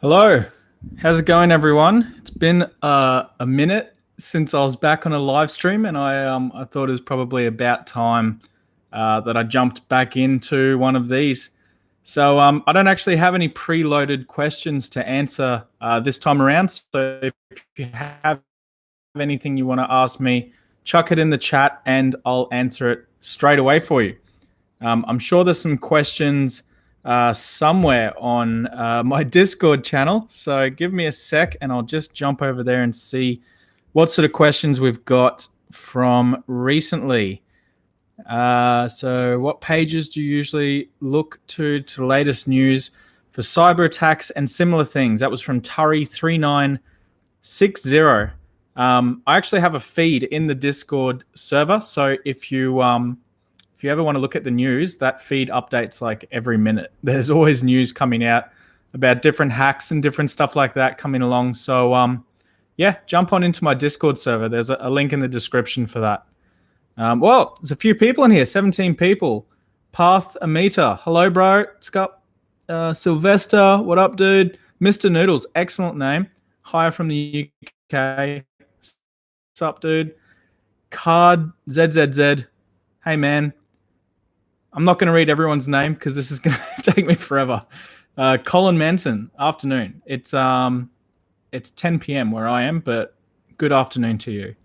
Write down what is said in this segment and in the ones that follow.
Hello, how's it going, everyone? It's been a minute since I was back on a live stream, and I thought it was probably about time that I jumped back into one of these. So I don't actually have any preloaded questions to answer this time around. So if you have anything you want to ask me, chuck it in the chat, and I'll answer it straight away for you. I'm sure there's some questions somewhere on my Discord channel. So give me a sec and I'll just jump over there and see what sort of questions we've got from recently. So what pages do you usually look to the latest news for cyber attacks and similar things? That was from Tari3960. I actually have a feed in the Discord server. So if you ever want to look at the news, that feed updates like every minute. There's always news coming out about different hacks and different stuff like that coming along. So yeah, jump on into my Discord server. There's a link in the description for that. Well, there's a few people in here, 17 people. Path Amita, hello, bro. Scott, Sylvester, what up, dude? Mr. Noodles, excellent name. Hire from the UK. What's up, dude? Card ZZZ, hey, man. I'm not going to read everyone's name because this is going to take me forever. Colin Manson, afternoon. It's 10 p.m. where I am, but good afternoon to you.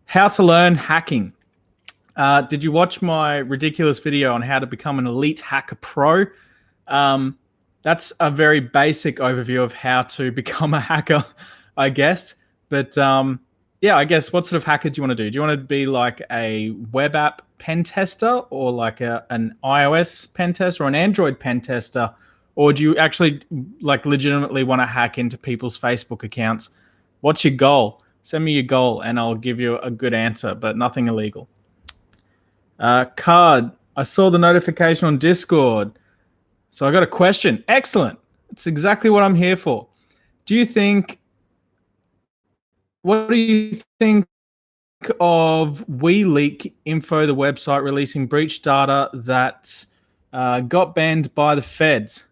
How to learn hacking. Did you watch my ridiculous video on how to become an elite hacker pro? That's a very basic overview of how to become a hacker, I guess. But yeah, I guess what sort of hacker do you want to do? Do you want to be like a web app pen tester or like an iOS pen tester or an Android pen tester? Or do you actually like legitimately want to hack into people's Facebook accounts? What's your goal? Send me your goal and I'll give you a good answer, but nothing illegal. Card, I saw the notification on Discord. So I got a question. Excellent. It's exactly what I'm here for. What do you think of WeLeak Info, the website releasing breach data that got banned by the feds?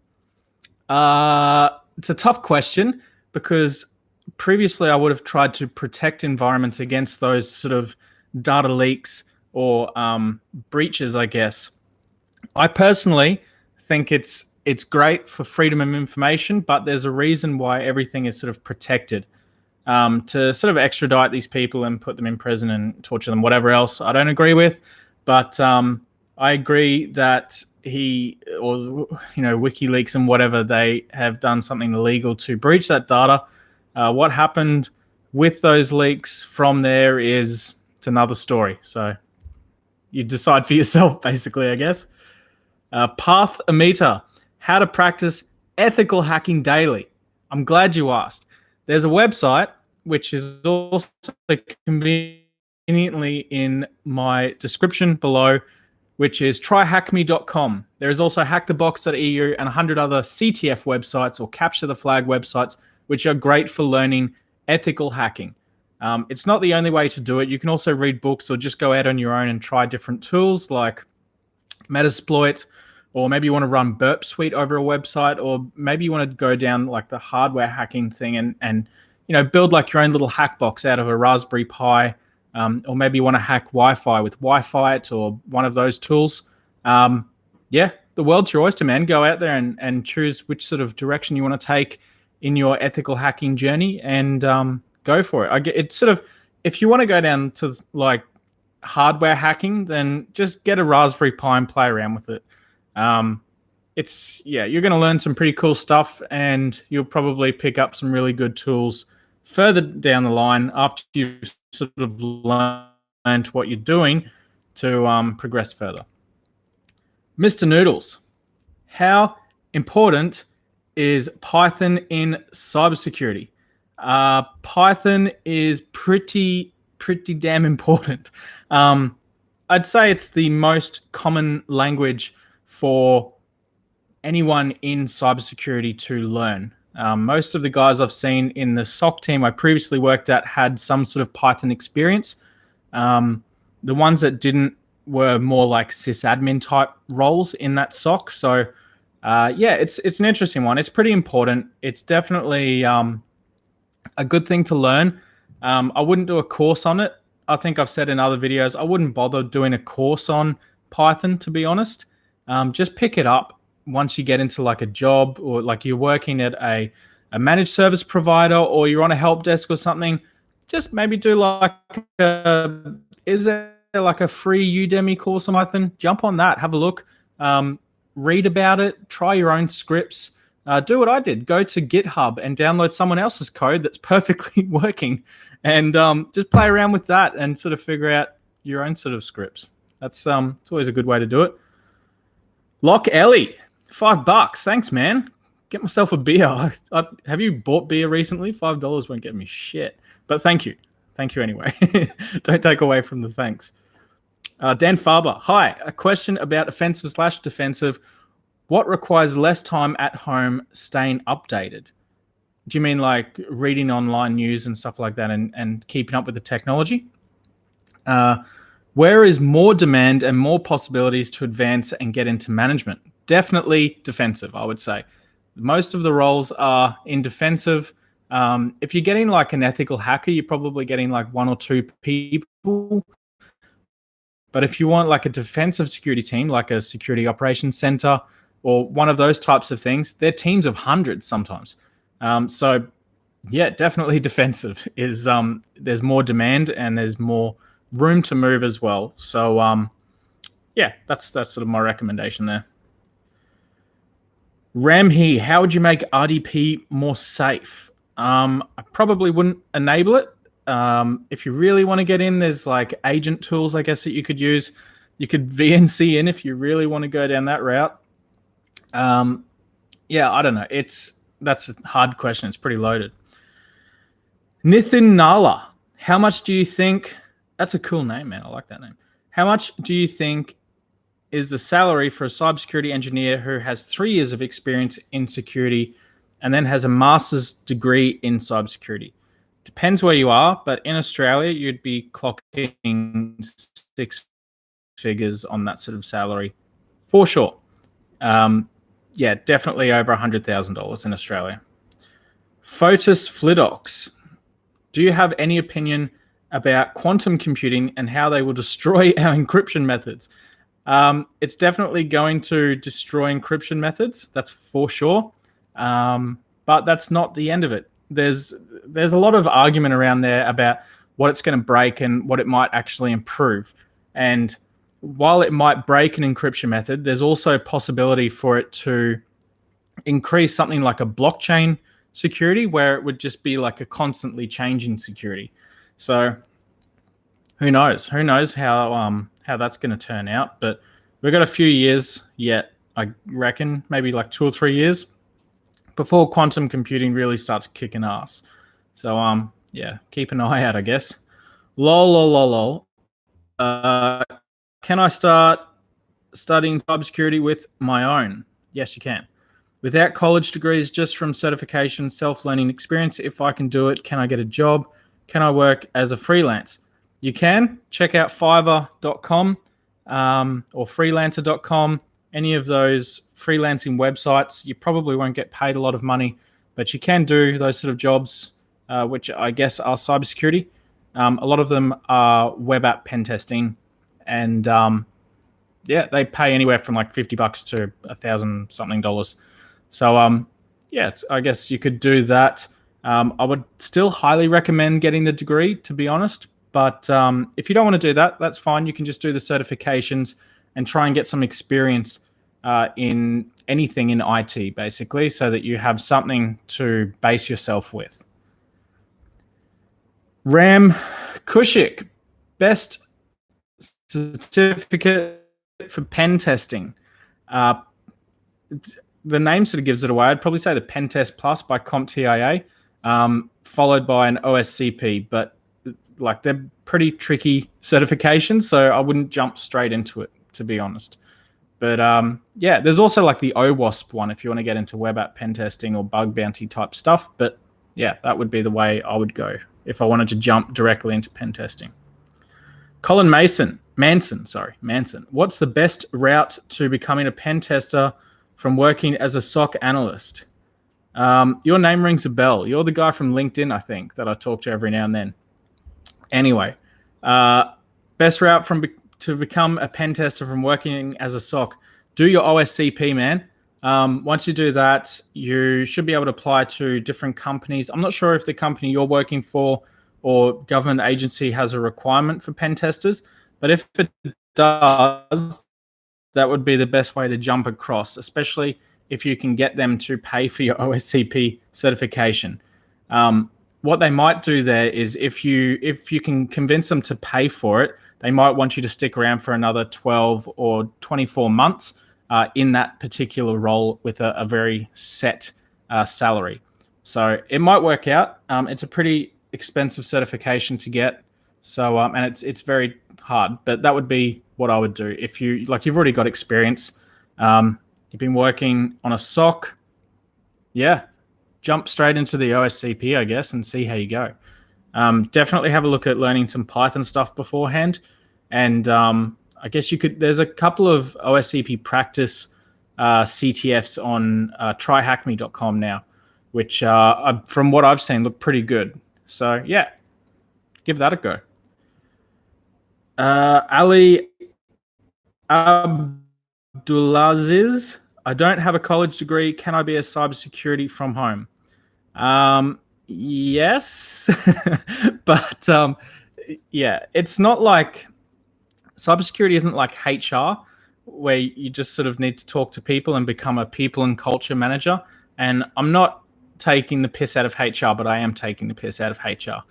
It's a tough question because previously I would have tried to protect environments against those sort of data leaks or breaches, I guess. I personally think it's great for freedom of information, but there's a reason why everything is sort of protected. To sort of extradite these people and put them in prison and torture them, whatever else I don't agree with. But I agree that WikiLeaks and whatever, they have done something illegal to breach that data. What happened with those leaks from there it's another story. So you decide for yourself, basically, I guess. Path Amita, how to practice ethical hacking daily. I'm glad you asked. There's a website which is also conveniently in my description below, which is tryhackme.com. There is also hackthebox.eu and 100 other CTF websites or capture the flag websites, which are great for learning ethical hacking. It's not the only way to do it. You can also read books or just go out on your own and try different tools like Metasploit, or maybe you want to run Burp Suite over a website, or maybe you want to go down like the hardware hacking thing and build like your own little hack box out of a Raspberry Pi, or maybe you want to hack Wi-Fi with Wi-Fi or one of those tools. Yeah, the world's your oyster, man. Go out there and choose which sort of direction you want to take in your ethical hacking journey and go for it. It's sort of, if you want to go down to like hardware hacking, then just get a Raspberry Pi and play around with it. You're going to learn some pretty cool stuff, and you'll probably pick up some really good tools further down the line after you've sort of learned what you're doing to progress further. Mr. Noodles, how important is Python in cybersecurity? Python is pretty damn important. I'd say it's the most common language for anyone in cybersecurity to learn. Most of the guys I've seen in the SOC team I previously worked at had some sort of Python experience. The ones that didn't were more like sysadmin type roles in that SOC. So Yeah, it's an interesting one. It's pretty important. It's definitely a good thing to learn. I wouldn't do a course on it. I think I've said in other videos, I wouldn't bother doing a course on Python, to be honest. Just pick it up once you get into like a job, or like you're working at a managed service provider, or you're on a help desk or something. Just maybe do like is there like a free Udemy course on Python? Jump on that, have a look, read about it, try your own scripts. Do what I did. Go to GitHub and download someone else's code that's perfectly working, and just play around with that and sort of figure out your own sort of scripts. It's always a good way to do it. Lock Ellie, $5. Thanks, man. Get myself a beer. Have you bought beer recently? $5 won't get me shit. But thank you. Thank you anyway. Don't take away from the thanks. Dan Farber, hi. A question about offensive/defensive. What requires less time at home staying updated? Do you mean like reading online news and stuff like that, and keeping up with the technology? Where is more demand and more possibilities to advance and get into management? Definitely defensive, I would say. Most of the roles are in defensive. If you're getting like an ethical hacker, you're probably getting like 1 or 2 people. But if you want like a defensive security team, like a security operations center or one of those types of things, they're teams of hundreds sometimes. So yeah, definitely defensive is there's more demand and there's more room to move as well. So yeah, that's sort of my recommendation there. Ramhi, how would you make RDP more safe? I probably wouldn't enable it. If you really want to get in, there's like agent tools, I guess, that you could use. You could VNC in if you really want to go down that route. Yeah, I don't know. That's a hard question. It's pretty loaded. Nithin Nala, how much do you think? That's a cool name, man. I like that name. How much do you think is the salary for a cybersecurity engineer who has 3 years of experience in security and then has a master's degree in cybersecurity? Depends where you are, but in Australia, you'd be clocking 6 figures on that sort of salary for sure. Yeah, definitely over $100,000 in Australia. Fotis Flidox, do you have any opinion about quantum computing and how they will destroy our encryption methods? It's definitely going to destroy encryption methods, that's for sure. But that's not the end of it. There's a lot of argument around there about what it's going to break and what it might actually improve. And while it might break an encryption method, there's also a possibility for it to increase something like a blockchain security, where it would just be like a constantly changing security. So who knows? Who knows how that's going to turn out? But we've got a few years yet, I reckon, maybe like 2 or 3 years before quantum computing really starts kicking ass. So yeah, keep an eye out, I guess. Lol. Can I start studying cybersecurity with my own? Yes, you can. Without college degrees, just from certification, self-learning experience, if I can do it, can I get a job? Can I work as a freelance? You can. Check out fiverr.com or freelancer.com. Any of those freelancing websites. You probably won't get paid a lot of money, but you can do those sort of jobs, which I guess are cybersecurity. A lot of them are web app pen testing, and yeah, they pay anywhere from like $50 to $1,000 something. So yeah, I guess you could do that. I would still highly recommend getting the degree, to be honest. But if you don't want to do that, that's fine. You can just do the certifications and try and get some experience in anything in IT, basically, so that you have something to base yourself with. Ram Kushik, best certificate for pen testing. The name sort of gives it away. I'd probably say the Pen Test Plus by CompTIA, followed by an OSCP, but like they're pretty tricky certifications, so I wouldn't jump straight into it, to be honest. But yeah, there's also like the OWASP one if you want to get into web app pen testing or bug bounty type stuff. But yeah, that would be the way I would go if I wanted to jump directly into pen testing. Colin Manson. What's the best route to becoming a pen tester from working as a SOC analyst. Your name rings a bell. You're the guy from LinkedIn, I think, that I talk to every now and then. Anyway, best route to become a pen tester from working as a SOC. Do your OSCP, man. Once you do that, you should be able to apply to different companies. I'm not sure if the company you're working for or government agency has a requirement for pen testers, but if it does, that would be the best way to jump across, especially if you can get them to pay for your OSCP certification. What they might do there is if you can convince them to pay for it, they might want you to stick around for another 12 or 24 months in that particular role with a very set salary. So it might work out. It's a pretty expensive certification to get. So and it's very hard, but that would be what I would do if you've already got experience. You've been working on a SOC, jump straight into the OSCP, I guess, and see how you go. Definitely have a look at learning some Python stuff beforehand, and I guess there's a couple of OSCP practice CTFs on tryhackme.com now, which from what I've seen look pretty good. So yeah, give that a go. Ali Abdulaziz, I don't have a college degree. Can I be a cybersecurity from home? Yes, but it's not like cybersecurity isn't like HR, where you just sort of need to talk to people and become a people and culture manager. And I'm not taking the piss out of HR, but I am taking the piss out of HR.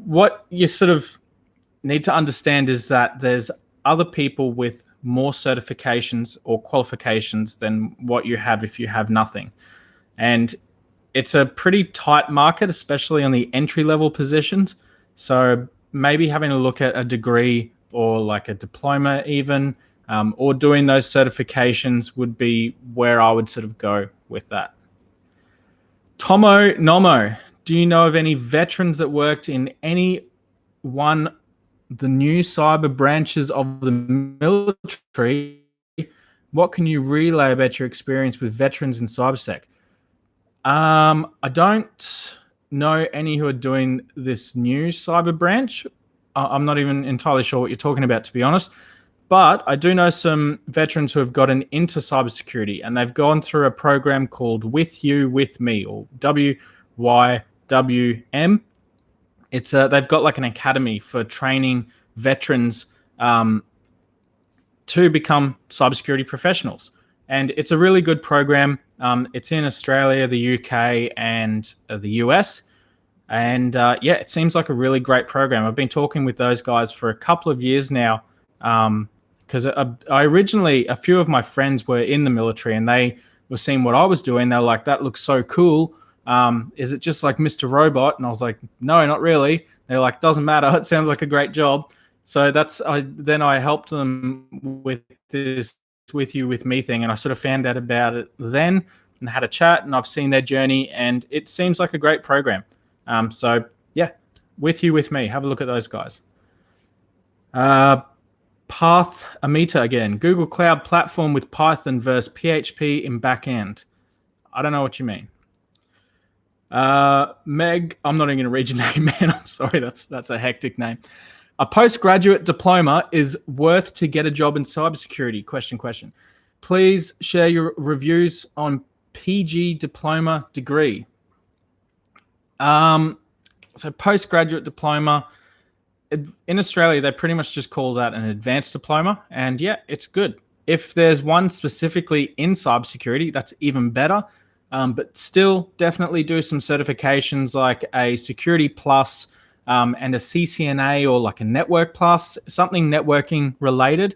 What you sort of need to understand is that there's other people with more certifications or qualifications than what you have if you have nothing. And it's a pretty tight market, especially on the entry-level positions. So maybe having a look at a degree or like a diploma even, or doing those certifications would be where I would sort of go with that. Tomo Nomo, do you know of any veterans that worked in any one the new cyber branches of the military? What can you relay about your experience with veterans in CyberSec? I don't know any who are doing this new cyber branch. I'm not even entirely sure what you're talking about, to be honest. But I do know some veterans who have gotten into cybersecurity, and they've gone through a program called With You, With Me, or WYWM. They've got like an academy for training veterans to become cybersecurity professionals. And it's a really good program. It's in Australia, the UK, and the US. And it seems like a really great program. I've been talking with those guys for a couple of years now, because a few of my friends were in the military and they were seeing what I was doing. They were like, that looks so cool. Is it just like Mr. Robot? And I was like, no, not really. They're like, doesn't matter. It sounds like a great job. So then I helped them with this With You, With Me thing. And I sort of found out about it then and had a chat, and I've seen their journey, and it seems like a great program. So yeah, With You, With Me. Have a look at those guys. Path Amita again. Google Cloud Platform with Python versus PHP in backend. I don't know what you mean. Meg, I'm not even going to read your name, man. I'm sorry. That's a hectic name. A postgraduate diploma is worth to get a job in cybersecurity? Question. Please share your reviews on PG diploma degree. So postgraduate diploma, in Australia, they pretty much just call that an advanced diploma. And yeah, it's good. If there's one specifically in cybersecurity, that's even better. But still, definitely do some certifications like a Security Plus and a CCNA or like a Network Plus, something networking related,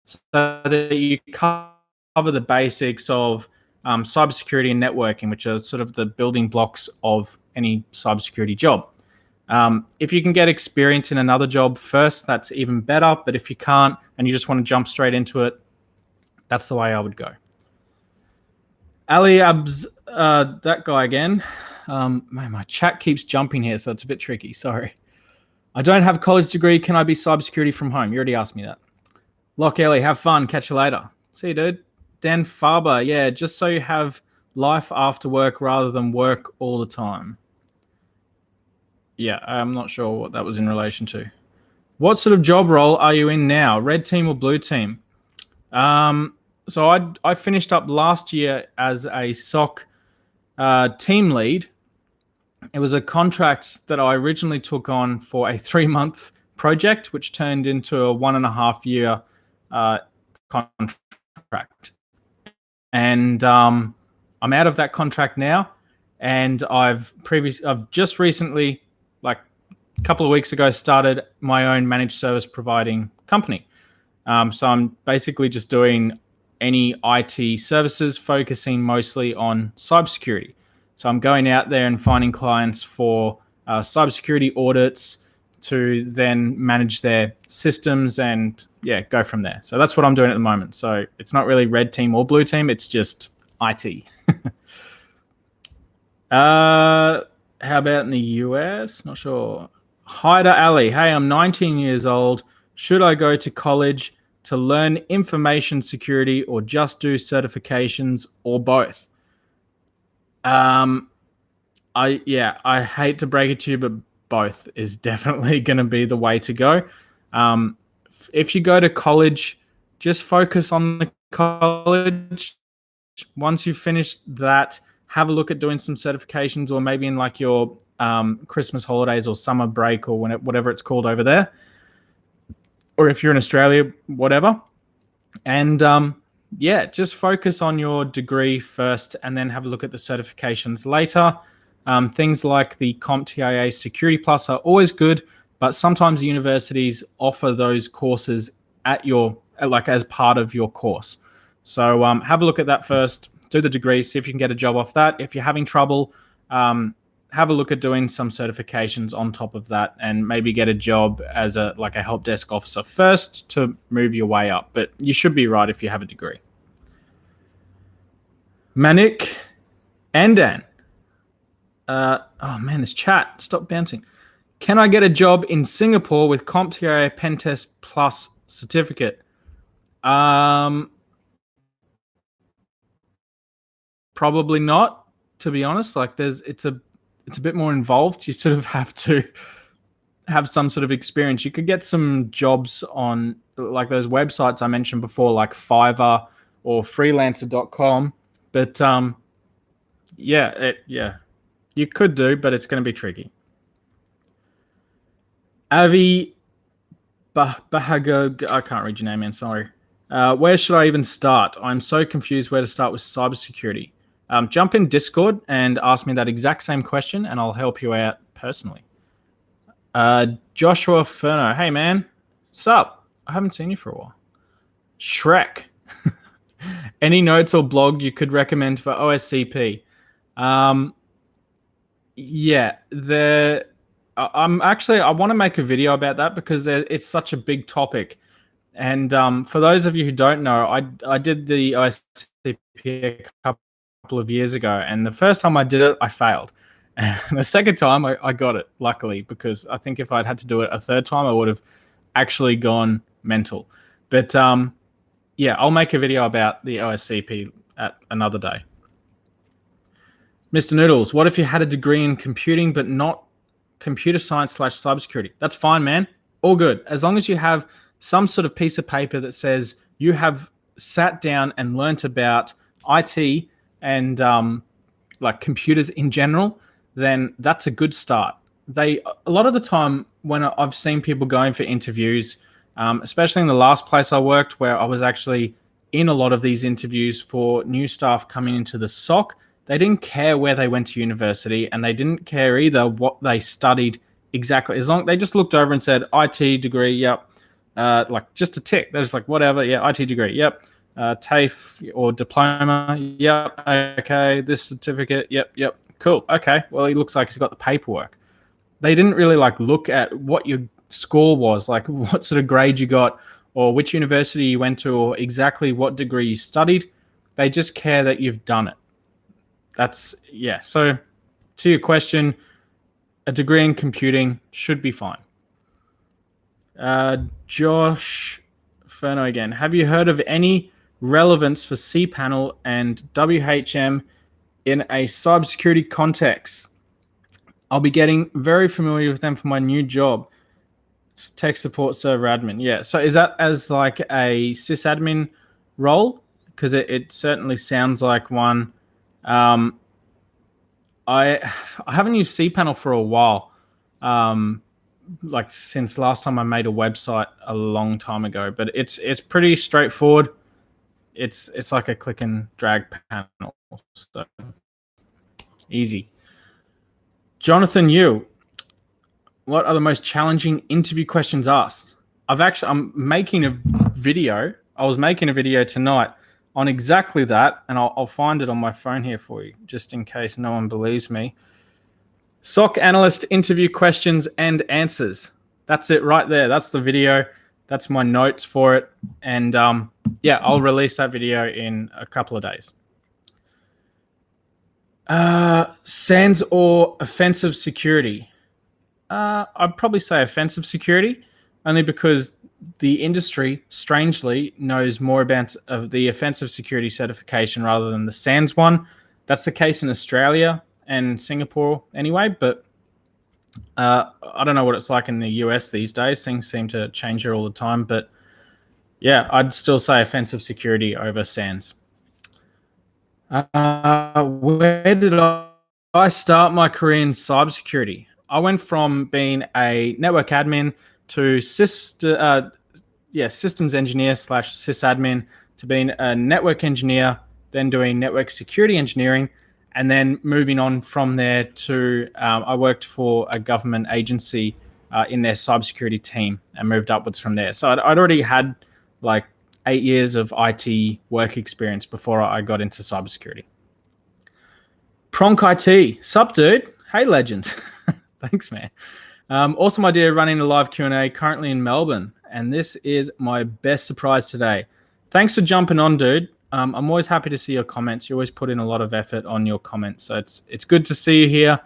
so that you cover the basics of cybersecurity and networking, which are sort of the building blocks of any cybersecurity job. If you can get experience in another job first, that's even better. But if you can't and you just want to jump straight into it, that's the way I would go. Ali Abs, that guy again. Man, my chat keeps jumping here, so it's a bit tricky. Sorry. I don't have a college degree. Can I be cybersecurity from home? You already asked me that. Lock Ellie, have fun. Catch you later. See you, dude. Dan Faber, yeah, just so you have life after work rather than work all the time. Yeah, I'm not sure what that was in relation to. What sort of job role are you in now? Red team or blue team? So I finished up last year as a SOC team lead. It was a contract that I originally took on for a 3-month project, which turned into a 1.5-year contract. And I'm out of that contract now, and I've just recently, like a couple of weeks ago, started my own managed service providing company. So I'm basically just doing any IT services, focusing mostly on cybersecurity. So I'm going out there and finding clients for cybersecurity audits to then manage their systems and go from there. So that's what I'm doing at the moment. So it's not really red team or blue team. It's just IT. How about in the US? Not sure. Hyder Ali. Hey, I'm 19 years old. Should I go to college to learn information security or just do certifications or both? I hate to break it to you, but both is definitely going to be the way to go. If you go to college, just focus on the college. Once you've finished that, have a look at doing some certifications, or maybe in like your Christmas holidays or summer break or whatever it's called over there. Or if you're in Australia, whatever. And just focus on your degree first and then have a look at the certifications later. Things like the CompTIA Security Plus are always good, but sometimes universities offer those courses as part of your course. So have a look at that first, do the degree, see if you can get a job off that. If you're having trouble, have a look at doing some certifications on top of that and maybe get a job as a help desk officer first to move your way up. But you should be right if you have a degree. Manik and Dan. This chat, stop bouncing. Can I get a job in Singapore with CompTIA Pentest Plus certificate? Probably not, to be honest. It's a bit more involved. You sort of have to have some sort of experience. You could get some jobs on like those websites I mentioned before, like Fiverr or freelancer.com. But you could do, but it's going to be tricky. Avi Bahago, I can't read your name, man. Sorry. Where should I even start? I'm so confused where to start with cybersecurity. Jump in Discord and ask me that exact same question, and I'll help you out personally. Joshua Ferno. Hey, man. Sup? I haven't seen you for a while. Shrek. Any notes or blog you could recommend for OSCP? I want to make a video about that because it's such a big topic. And for those of you who don't know, I did the OSCP a couple of years ago, and the first time I did it, I failed. And the second time, I got it, luckily, because I think if I'd had to do it a third time, I would have actually gone mental. But I'll make a video about the OSCP at another day. Mr. Noodles, what if you had a degree in computing but not computer science / cybersecurity? That's fine, man. All good. As long as you have some sort of piece of paper that says you have sat down and learnt about IT and computers in general, then that's a good start. A lot of the time when I've seen people going for interviews, especially in the last place I worked, where I was actually in a lot of these interviews for new staff coming into the SOC, they didn't care where they went to university, and they didn't care either what they studied exactly. As long they just looked over and said, IT degree, yep. Just a tick. They're just like, whatever, yeah, IT degree, yep. TAFE or diploma, yep, okay. This certificate, yep, cool, okay. Well, he looks like he's got the paperwork. They didn't really look at what your score was, like what sort of grade you got, or which university you went to, or exactly what degree you studied. They just care that you've done it. So to your question, a degree in computing should be fine. Josh Ferno again. Have you heard of any relevance for cPanel and WHM in a cybersecurity context. I'll be getting very familiar with them for my new job. Tech support server admin. Yeah. So is that as like a sysadmin role? Because it certainly sounds like one. I haven't used cPanel for a while. Like since last time I made a website a long time ago, but it's pretty straightforward. It's like a click and drag panel, so easy. Jonathan, what are the most challenging interview questions asked? I'm making a video. I was making a video tonight on exactly that, and I'll find it on my phone here for you, just in case no one believes me. SOC analyst interview questions and answers. That's it right there. That's the video. That's my notes for it. And yeah, I'll release that video in a couple of days. SANS or offensive security? I'd probably say offensive security, only because the industry, strangely, knows more about the offensive security certification rather than the SANS one. That's the case in Australia and Singapore anyway, but I don't know what it's like in the US these days. Things seem to change here all the time, but yeah, I'd still say offensive security over SANS. Where did I start my career in cybersecurity? I went from being a network admin to systems engineer / sysadmin to being a network engineer, then doing network security engineering, and then moving on from there to I worked for a government agency in their cybersecurity team and moved upwards from there. So I'd already had like 8 years of IT work experience before I got into cybersecurity. Pronk IT, sup dude? Hey legend. Thanks, man. Awesome idea running a live Q&A currently in Melbourne. And this is my best surprise today. Thanks for jumping on, dude. I'm always happy to see your comments. You always put in a lot of effort on your comments. So it's good to see you here.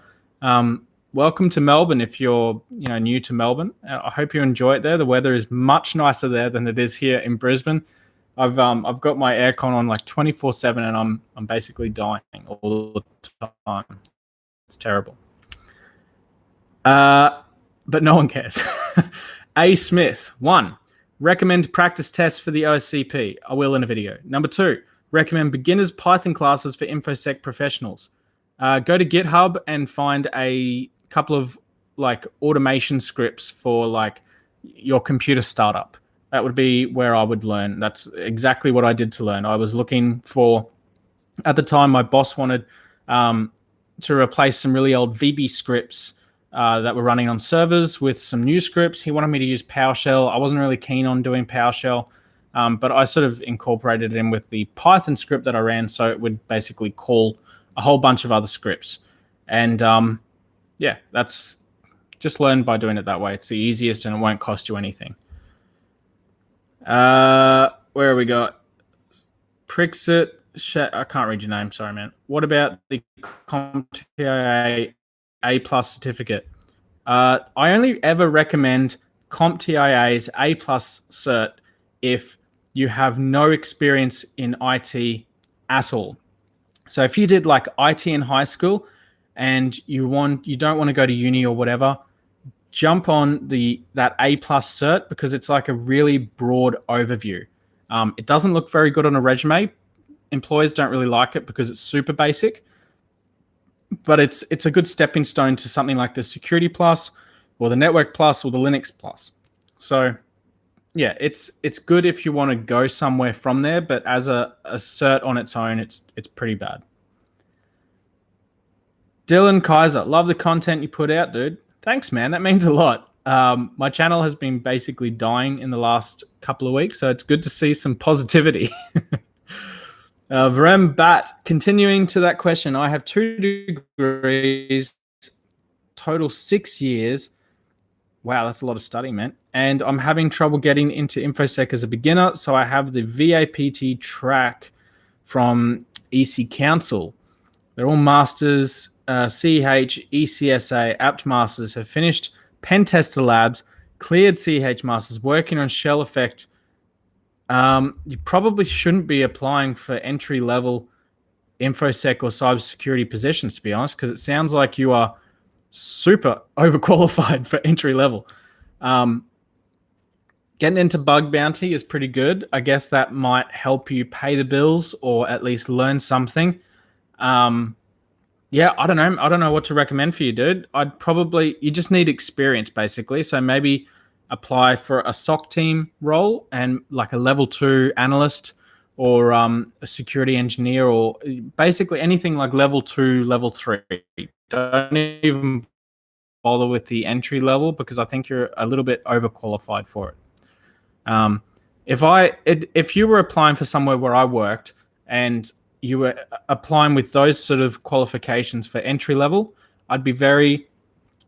Welcome to Melbourne if you're new to Melbourne. I hope you enjoy it there. The weather is much nicer there than it is here in Brisbane. I've got my aircon on like 24/7 and I'm basically dying all the time. It's terrible. But no one cares. A. Smith, 1. Recommend practice tests for the OSCP. I will in a video. Number 2, recommend beginners Python classes for InfoSec professionals. Go to GitHub and find a couple of like automation scripts for like your computer startup. That would be where I would learn. That's exactly what I did to learn. I was looking for, at the time, my boss wanted to replace some really old VB scripts that were running on servers with some new scripts. He wanted me to use PowerShell. I wasn't really keen on doing PowerShell, but I sort of incorporated it in with the Python script that I ran, so it would basically call a whole bunch of other scripts. And yeah, that's just learn by doing it that way. It's the easiest and it won't cost you anything. Where have we got? Prixit. I can't read your name. Sorry, man. What about the CompTIA A+ certificate? I only ever recommend CompTIA's A+ cert if you have no experience in IT at all. So if you did like IT in high school and you don't want to go to uni or whatever, jump on that A+ cert because it's like a really broad overview. It doesn't look very good on a resume. Employers don't really like it because it's super basic, but it's a good stepping stone to something like the Security Plus or the Network Plus or the Linux Plus. So yeah, it's good if you want to go somewhere from there, but as a cert on its own, it's pretty bad. Dylan Kaiser, love the content you put out, dude. Thanks, man. That means a lot. My channel has been basically dying in the last couple of weeks, so it's good to see some positivity. Varem Bat, continuing to that question, I have 2 degrees, total 6 years. Wow, that's a lot of study, man. And I'm having trouble getting into InfoSec as a beginner, so I have the VAPT track from EC Council. They're all masters, CH, ECSA, apt masters, have finished pen tester labs, cleared CH masters, working on shell effect You probably shouldn't be applying for entry-level infosec or cybersecurity positions, to be honest, because it sounds like you are super overqualified for entry level. Getting into bug bounty is pretty good. I guess that might help you pay the bills or at least learn something. Yeah, I don't know. I don't know what to recommend for you, dude. You just need experience basically. So maybe apply for a SOC team role and like a level 2 analyst or a security engineer or basically anything like level 2, level 3. Don't even bother with the entry level because I think you're a little bit overqualified for it. If you were applying for somewhere where I worked and you were applying with those sort of qualifications for entry level, I'd be very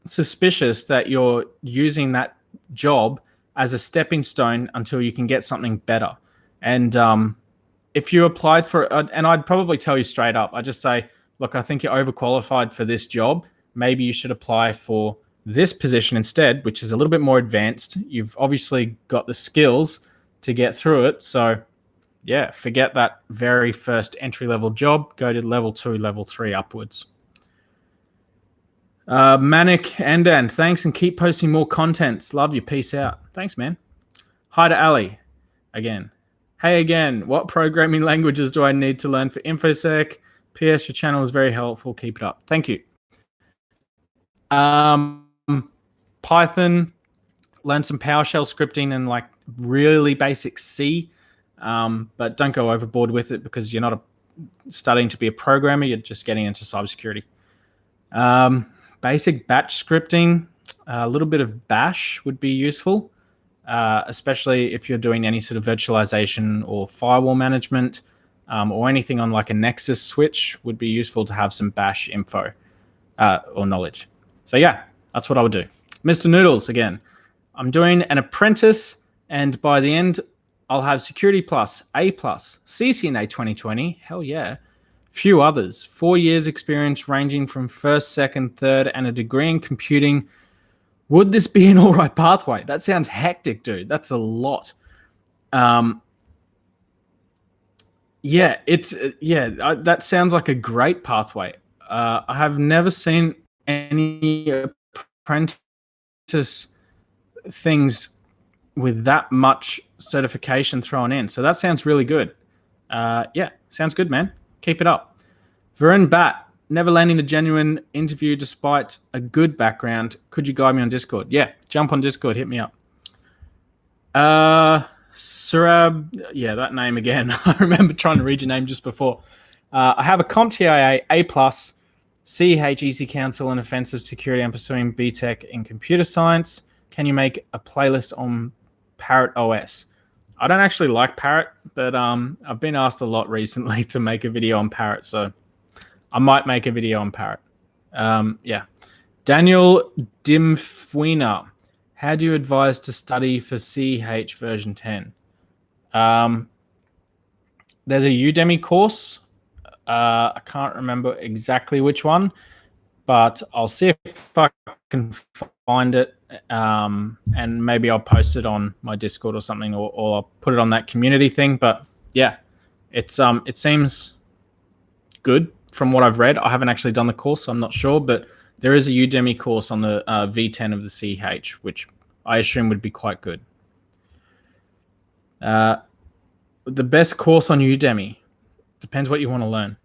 suspicious that you're using that job as a stepping stone until you can get something better. And if you applied for, and I'd probably tell you straight up, I just say, look, I think you're overqualified for this job. Maybe you should apply for this position instead, which is a little bit more advanced. You've obviously got the skills to get through it. So yeah, forget that very first entry-level job. Go to level 2, level 3 upwards. Manic Andan, thanks and keep posting more contents. Love you. Peace out. Thanks, man. Hi to Ali again. Hey again, what programming languages do I need to learn for InfoSec? PS, your channel is very helpful. Keep it up. Thank you. Python, learn some PowerShell scripting and like really basic C, but don't go overboard with it because you're not studying to be a programmer. You're just getting into cybersecurity. Basic batch scripting, a little bit of Bash would be useful, especially if you're doing any sort of virtualization or firewall management, or anything on like a Nexus switch would be useful to have some Bash info or knowledge. So yeah, that's what I would do. Mr. Noodles again. I'm doing an apprentice, and by the end, I'll have Security Plus, A+, CCNA 2020, hell yeah, few others, 4 years experience ranging from first, second, third, and a degree in computing. Would this be an all right pathway? That sounds hectic, dude. That's a lot. Yeah, that sounds like a great pathway. I have never seen any apprentice things with that much certification thrown in. So that sounds really good. Yeah, sounds good, man. Keep it up. Varun Bat, never landing a genuine interview despite a good background. Could you guide me on Discord? Yeah, jump on Discord. Hit me up. Surab, yeah, that name again. I remember trying to read your name just before. I have a CompTIA A+, CHEC Council in Offensive Security. I'm pursuing BTEC in Computer Science. Can you make a playlist on Parrot OS? I don't actually like Parrot, but I've been asked a lot recently to make a video on Parrot, so I might make a video on Parrot. Yeah. Daniel Dimfuina, how do you advise to study for CH version 10? There's a Udemy course. I can't remember exactly which one, but I'll see if I can find it, and maybe I'll post it on my Discord or something, or I'll put it on that community thing. But yeah, it seems good from what I've read. I haven't actually done the course, so I'm not sure, but there is a Udemy course on the V10 of the CH, which I assume would be quite good. The best course on Udemy depends what you want to learn.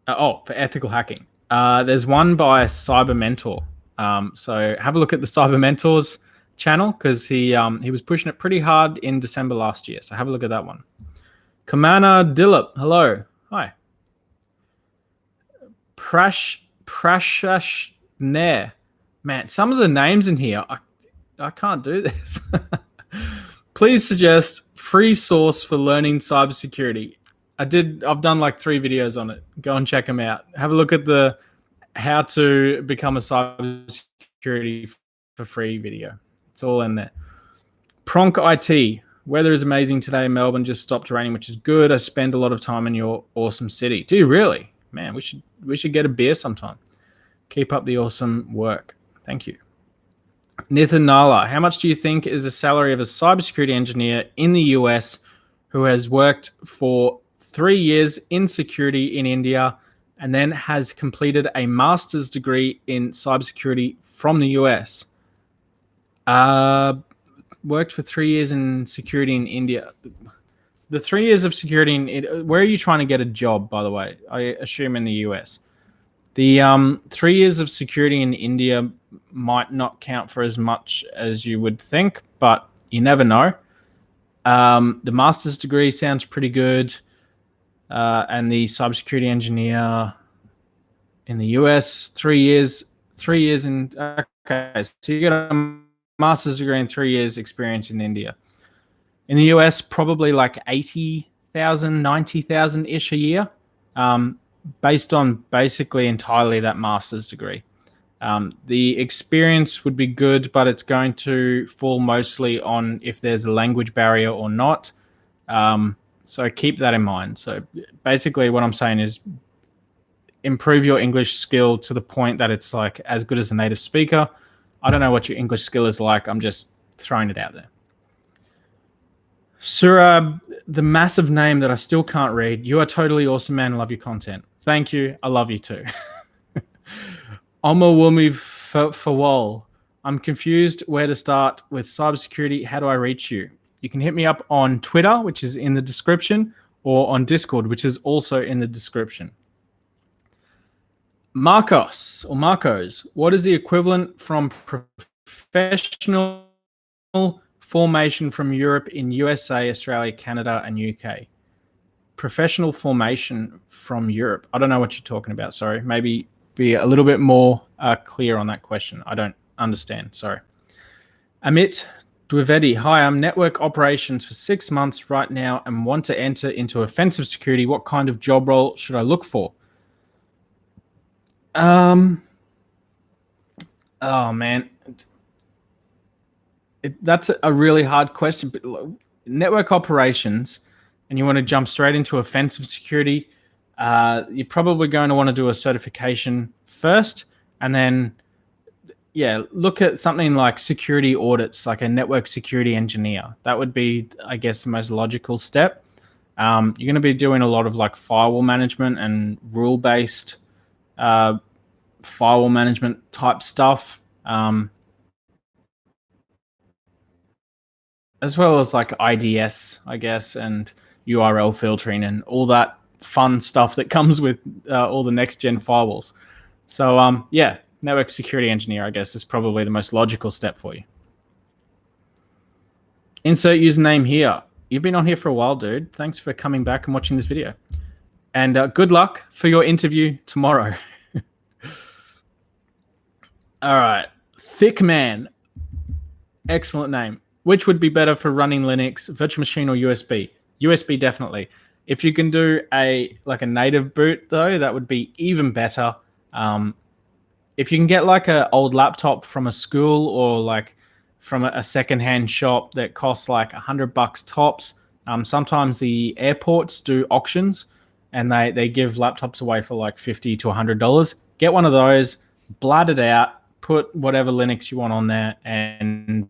For ethical hacking. There's one by Cyber Mentor. So have a look at the Cyber Mentors channel because he was pushing it pretty hard in December last year. So have a look at that one. Kamana Dilip, hello. Hi. Prashash Nair. Man, some of the names in here, I can't do this. Please suggest free source for learning cybersecurity. I've done like 3 videos on it. Go and check them out. Have a look at the how to become a cybersecurity for free video. It's all in there. Pronk IT. Weather is amazing today. Melbourne just stopped raining, which is good. I spend a lot of time in your awesome city. Do you really? Man, we should get a beer sometime. Keep up the awesome work. Thank you. Nithin Nala, how much do you think is the salary of a cybersecurity engineer in the US who has worked for 3 years in security in India and then has completed a master's degree in cybersecurity from the US? Worked for 3 years in security in India. The 3 years of security where are you trying to get a job, by the way? I assume in the US. The 3 years of security in India might not count for as much as you would think, but you never know. The master's degree sounds pretty good, and the cybersecurity engineer in the US, 3 years, 3 years in. Okay, so you get a master's degree and 3 years experience in India. In the US, probably like 80,000, 90,000 ish a year, based on basically entirely that master's degree. The experience would be good, but it's going to fall mostly on if there's a language barrier or not. So keep that in mind. So basically, what I'm saying is improve your English skill to the point that it's like as good as a native speaker. I don't know what your English skill is like. I'm just throwing it out there. Surab, the massive name that I still can't read. You are totally awesome, man. I love your content. Thank you. I love you too. Omawumi Fawal. I'm confused where to start with cybersecurity. How do I reach you? You can hit me up on Twitter, which is in the description, or on Discord, which is also in the description. Marcos, what is the equivalent from professional formation from Europe in USA, Australia, Canada, and UK? Professional formation from Europe. I don't know what you're talking about. Sorry. Maybe be a little bit more clear on that question. I don't understand. Sorry. Amit Dwivedi. Hi, I'm network operations for 6 months right now and want to enter into offensive security. What kind of job role should I look for? Oh man, that's a really hard question. But network operations, and you want to jump straight into offensive security, you're probably going to want to do a certification first, and then look at something like security audits, like a network security engineer. That would be, I guess, the most logical step. You're going to be doing a lot of like firewall management and rule-based firewall management type stuff, as well as like IDS, I guess, and URL filtering and all that fun stuff that comes with all the next gen firewalls. So network security engineer, I guess, is probably the most logical step for you. Insert username here. You've been on here for a while, dude. Thanks for coming back and watching this video. And good luck for your interview tomorrow. All right. Thick Man. Excellent name. Which would be better for running Linux, virtual machine or USB? USB definitely. If you can do a native boot though, that would be even better. If you can get like an old laptop from a school or like from a secondhand shop that costs like $100 tops, sometimes the airports do auctions and they give laptops away for like $50 to $100. Get one of those, blad it out, put whatever Linux you want on there, and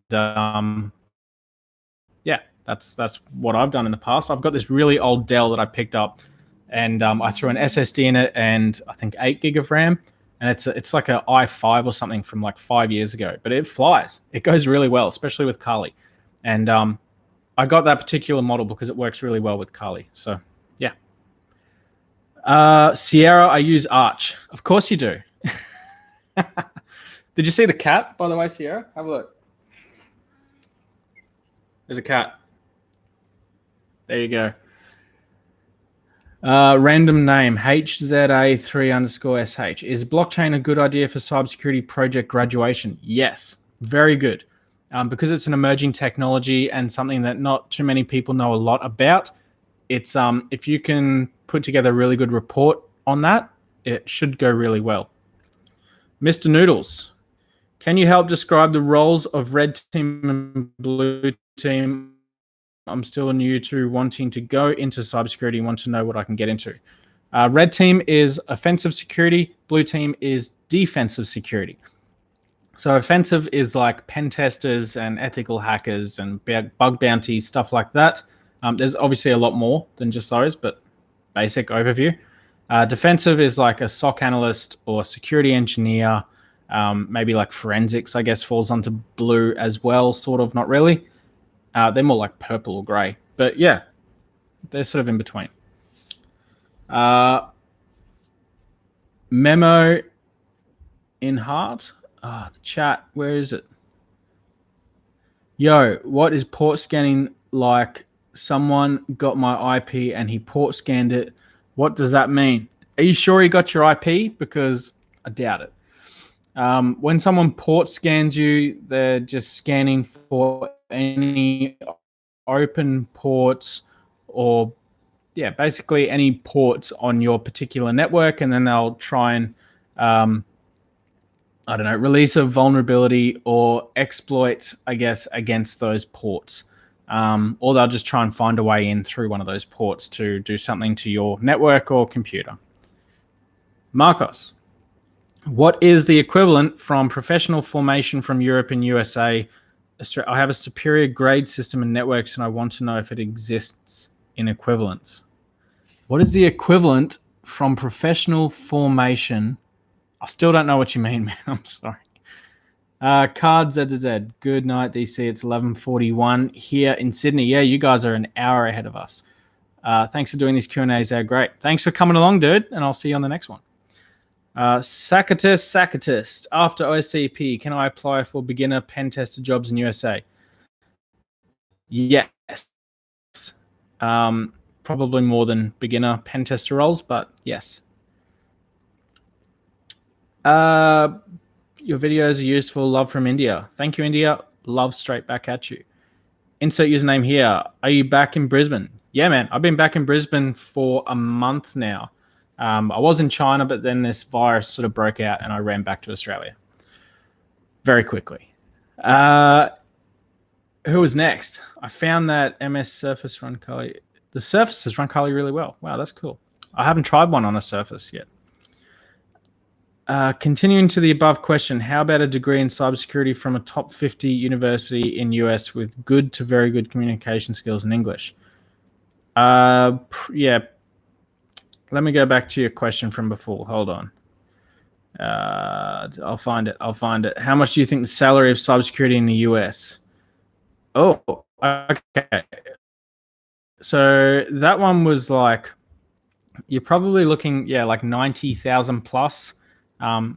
that's what I've done in the past. I've got this really old Dell that I picked up, and I threw an SSD in it and I think 8 gig of RAM, and it's like an i5 or something from like 5 years ago, but it flies. It goes really well, especially with Kali, and I got that particular model because it works really well with Kali. So yeah. Sierra, I use Arch. Of course you do. Did you see the cat, by the way, Sierra? Have a look. There's a cat. There you go. Random name, HZA3_SH. Is blockchain a good idea for cybersecurity project graduation? Yes, very good. Because it's an emerging technology and something that not too many people know a lot about. It's if you can put together a really good report on that, it should go really well. Mr. Noodles, can you help describe the roles of red team and blue team? I'm still new to wanting to go into cybersecurity and want to know what I can get into. Red team is offensive security. Blue team is defensive security. So offensive is like pen testers and ethical hackers and bug bounties, stuff like that. There's obviously a lot more than just those, but basic overview. Defensive is like a SOC analyst or security engineer, maybe like forensics, I guess, falls onto blue as well, sort of, not really. They're more like purple or gray, but yeah, they're sort of in between. Memo in heart. The chat, where is it? Yo, what is port scanning like? Someone got my IP and he port scanned it. What does that mean? Are you sure he got your IP? Because I doubt it. When someone port scans you, they're just scanning for any open ports or, yeah, basically any ports on your particular network, and then they'll try and I don't know, release a vulnerability or exploit, I guess, against those ports. Or they'll just try and find a way in through one of those ports to do something to your network or computer. Marcos, what is the equivalent from professional formation from Europe and USA? I have a superior grade system in networks and I want to know if it exists in equivalence. What is the equivalent from professional formation? I still don't know what you mean, man. I'm sorry. Card ZZZ. Good night, DC. It's 11:41 here in Sydney. Yeah, you guys are an hour ahead of us. Thanks for doing these Q&As. They're great. Thanks for coming along, dude, and I'll see you on the next one. Sakatist. After OSCP, can I apply for beginner pen tester jobs in USA? Yes. Probably more than beginner pen tester roles, but yes. Your videos are useful. Love from India. Thank you, India. Love straight back at you. Insert username here. Are you back in Brisbane? Yeah, man. I've been back in Brisbane for a month now. I was in China, but then this virus sort of broke out and I ran back to Australia very quickly. Who was next? I found that MS Surface run Kali. The Surfaces run Kali really well. Wow, that's cool. I haven't tried one on a Surface yet. Continuing to the above question, how about a degree in cybersecurity from a top 50 university in US with good to very good communication skills in English? Yeah. Let me go back to your question from before. Hold on. I'll find it. How much do you think the salary of cybersecurity in the US? Oh, okay. So that one was like, you're probably looking, yeah, like 90,000 plus.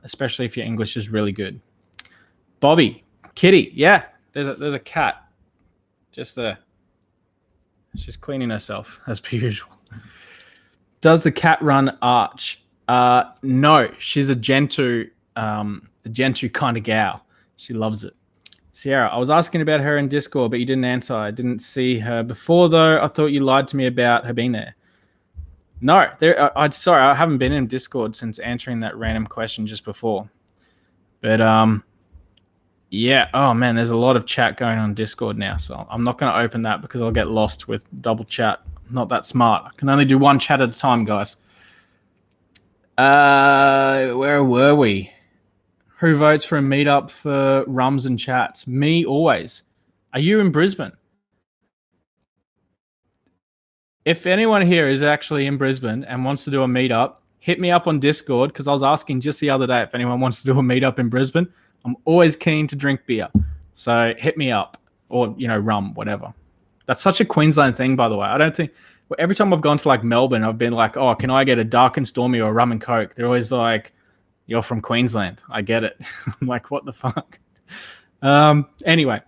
Especially if your English is really good. Bobby, Kitty, yeah, there's a cat just there. She's cleaning herself as per usual. Does the cat run Arch? No, she's a Gentoo kind of gal. She loves it. Sierra, I was asking about her in Discord, but you didn't answer. I didn't see her before though. I thought you lied to me about her being there. No, sorry, I haven't been in Discord since answering that random question just before. But yeah, oh man, there's a lot of chat going on Discord now, so I'm not going to open that because I'll get lost with double chat. I'm not that smart. I can only do one chat at a time, guys. Where were we? Who votes for a meetup for rums and chats? Me, always. Are you in Brisbane? If anyone here is actually in Brisbane and wants to do a meetup, hit me up on Discord because I was asking just the other day if anyone wants to do a meetup in Brisbane. I'm always keen to drink beer. So hit me up or, rum, whatever. That's such a Queensland thing, by the way. I don't think every time I've gone to like Melbourne, I've been like, oh, can I get a dark and stormy or a rum and coke? They're always like, you're from Queensland. I get it. I'm like, what the fuck? Anyway,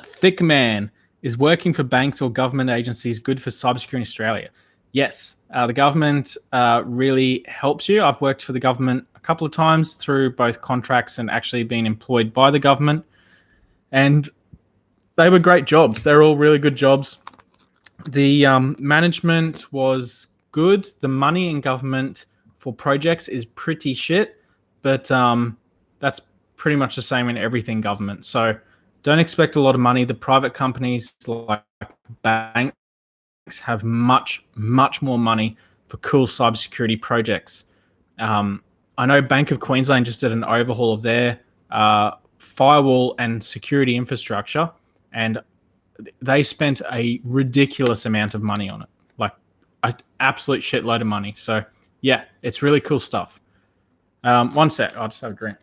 Thick Man. Is working for banks or government agencies good for cybersecurity in Australia? Yes, the government really helps you. I've worked for the government a couple of times through both contracts and actually being employed by the government. And they were great jobs. They're all really good jobs. The management was good. The money in government for projects is pretty shit, but that's pretty much the same in everything government. So don't expect a lot of money. The private companies like banks have much, much more money for cool cybersecurity projects. I know Bank of Queensland just did an overhaul of their firewall and security infrastructure, and they spent a ridiculous amount of money on it, like an absolute shitload of money. So yeah, it's really cool stuff. One sec, I'll just have a drink.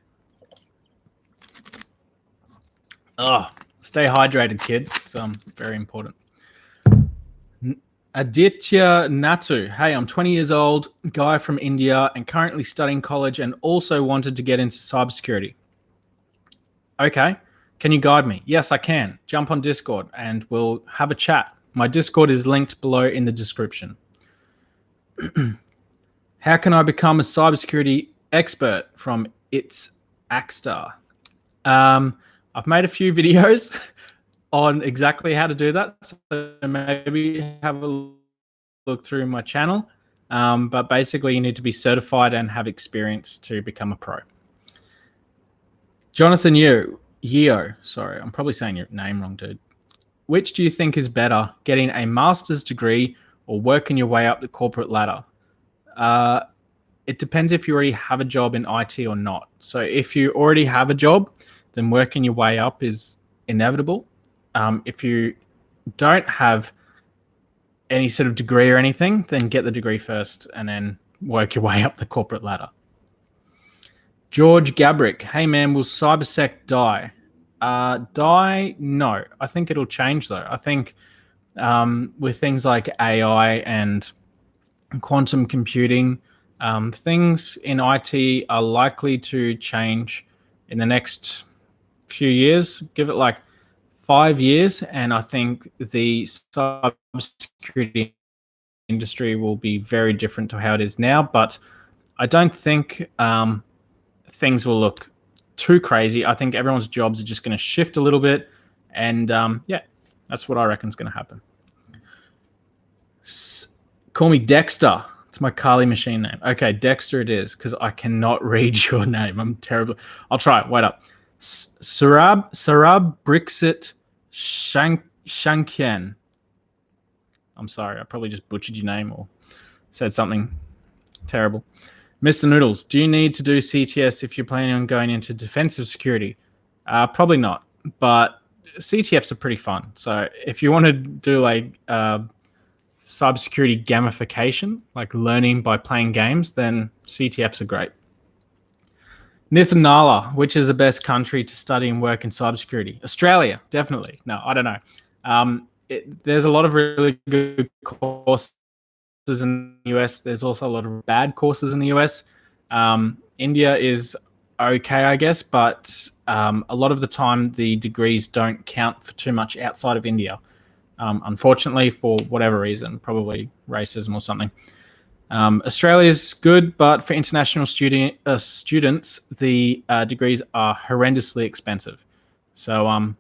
Oh, stay hydrated, kids. It's very important. Aditya Natu. Hey, I'm 20 years old, guy from India, and currently studying college and also wanted to get into cybersecurity. Okay, can you guide me? Yes, I can. Jump on Discord and we'll have a chat. My Discord is linked below in the description. How can I become a cybersecurity expert? From It's Axstar. I've made a few videos on exactly how to do that, so maybe have a look through my channel. But basically, you need to be certified and have experience to become a pro. Jonathan Yeo, sorry, I'm probably saying your name wrong, dude. Which do you think is better, getting a master's degree or working your way up the corporate ladder? It depends if you already have a job in IT or not. So if you already have a job, then working your way up is inevitable. If you don't have any sort of degree or anything, then get the degree first and then work your way up the corporate ladder. George Gabrick. Hey man, will CyberSec die? Die? No. I think it'll change though. I think with things like AI and quantum computing, things in IT are likely to change in the next few years. Give it like 5 years, and I think the cybersecurity industry will be very different to how it is now. But I don't think things will look too crazy. I think everyone's jobs are just going to shift a little bit, and yeah, that's what I reckon is going to happen. Call me Dexter. It's my Kali machine name. Okay, Dexter it is, because I cannot read your name. I'm terrible. I'll try it. Wait up. Sarab Brixit Shankian. I'm sorry. I probably just butchered your name or said something terrible. Mr. Noodles, do you need to do CTS if you're planning on going into defensive security? Probably not, but CTFs are pretty fun. So if you want to do like cybersecurity gamification, like learning by playing games, then CTFs are great. Nithanala, which is the best country to study and work in cybersecurity? Australia, definitely. No, I don't know. There's a lot of really good courses in the US. There's also a lot of bad courses in the US. India is okay, I guess, but a lot of the time the degrees don't count for too much outside of India. Unfortunately, for whatever reason, probably racism or something. Australia's good, but for international students, the degrees are horrendously expensive. So,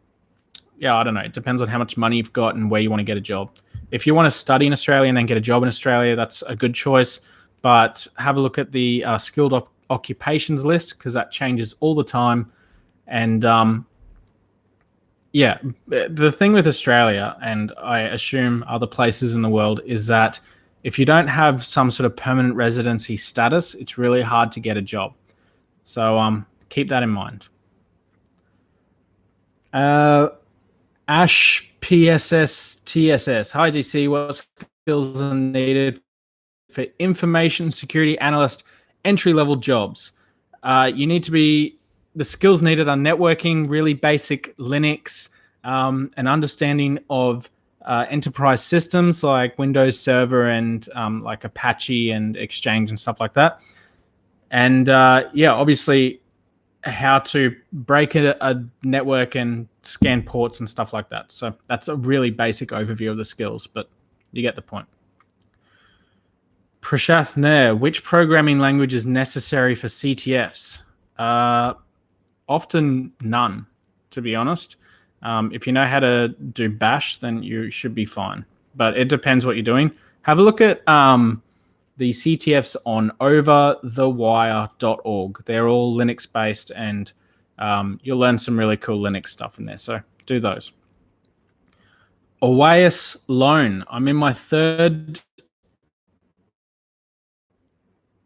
yeah, I don't know. It depends on how much money you've got and where you want to get a job. If you want to study in Australia and then get a job in Australia, that's a good choice. But have a look at the skilled occupations list, because that changes all the time. And yeah, the thing with Australia, and I assume other places in the world, is that if you don't have some sort of permanent residency status, it's really hard to get a job. So keep that in mind. Ash PSS TSS. Hi GC, what skills are needed for information security analyst entry-level jobs? You need to be, the skills needed are networking, really basic Linux, an understanding of enterprise systems like Windows Server and like Apache and Exchange and stuff like that. And yeah, obviously how to break a network and scan ports and stuff like that. So that's a really basic overview of the skills, but you get the point. Prashath Nair, which programming language is necessary for CTFs? Often none, to be honest. If you know how to do Bash, then you should be fine. But it depends what you're doing. Have a look at the CTFs on overthewire.org. They're all Linux-based, and you'll learn some really cool Linux stuff in there. So do those. Oasis Loan. I'm in my third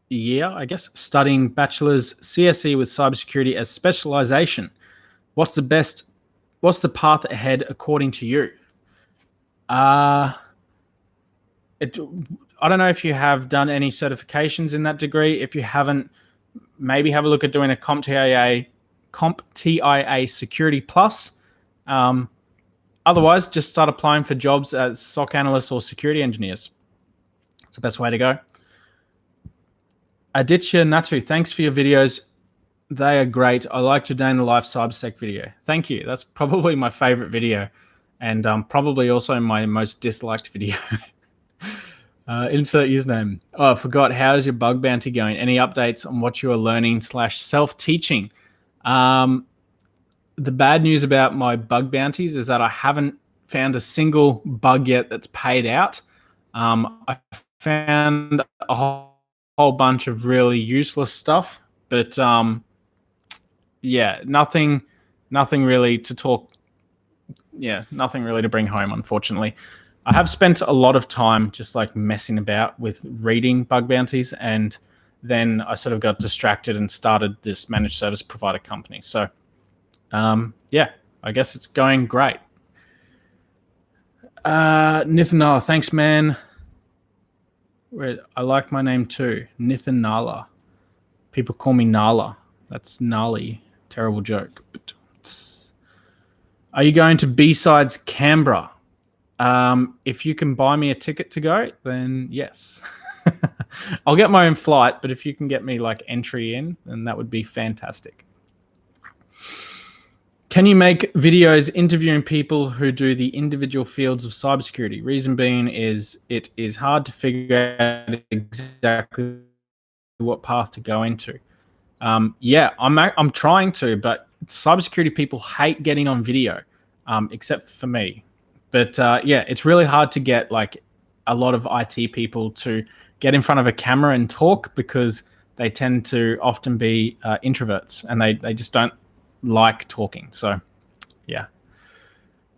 year, I guess, studying bachelor's CSE with cybersecurity as specialization. What's the path ahead according to you? Uh, it, I don't know if you have done any certifications in that degree. If you haven't, maybe have a look at doing a CompTIA Security Plus. Otherwise, just start applying for jobs as SOC analysts or security engineers. It's the best way to go. Aditya Natu, thanks for your videos. They are great. I liked your day in the life CyberSec video. Thank you. That's probably my favorite video, and probably also my most disliked video. Insert username. Oh, I forgot. How's your bug bounty going? Any updates on what you are learning / self-teaching? The bad news about my bug bounties is that I haven't found a single bug yet that's paid out. I found a whole bunch of really useless stuff, but yeah, nothing really to talk. Yeah, nothing really to bring home, unfortunately. I have spent a lot of time just like messing about with reading bug bounties, and then I sort of got distracted and started this managed service provider company. So, yeah, I guess it's going great. Nithanala, thanks, man. I like my name too, Nithanala. People call me Nala. That's gnarly. Terrible joke. But are you going to B-Sides Canberra? If you can buy me a ticket to go, then yes. I'll get my own flight, but if you can get me like entry in, then that would be fantastic. Can you make videos interviewing people who do the individual fields of cybersecurity? Reason being is it is hard to figure out exactly what path to go into. Yeah, I'm trying to, but cybersecurity people hate getting on video, except for me. But yeah, it's really hard to get like a lot of IT people to get in front of a camera and talk, because they tend to often be introverts, and they just don't like talking. So yeah,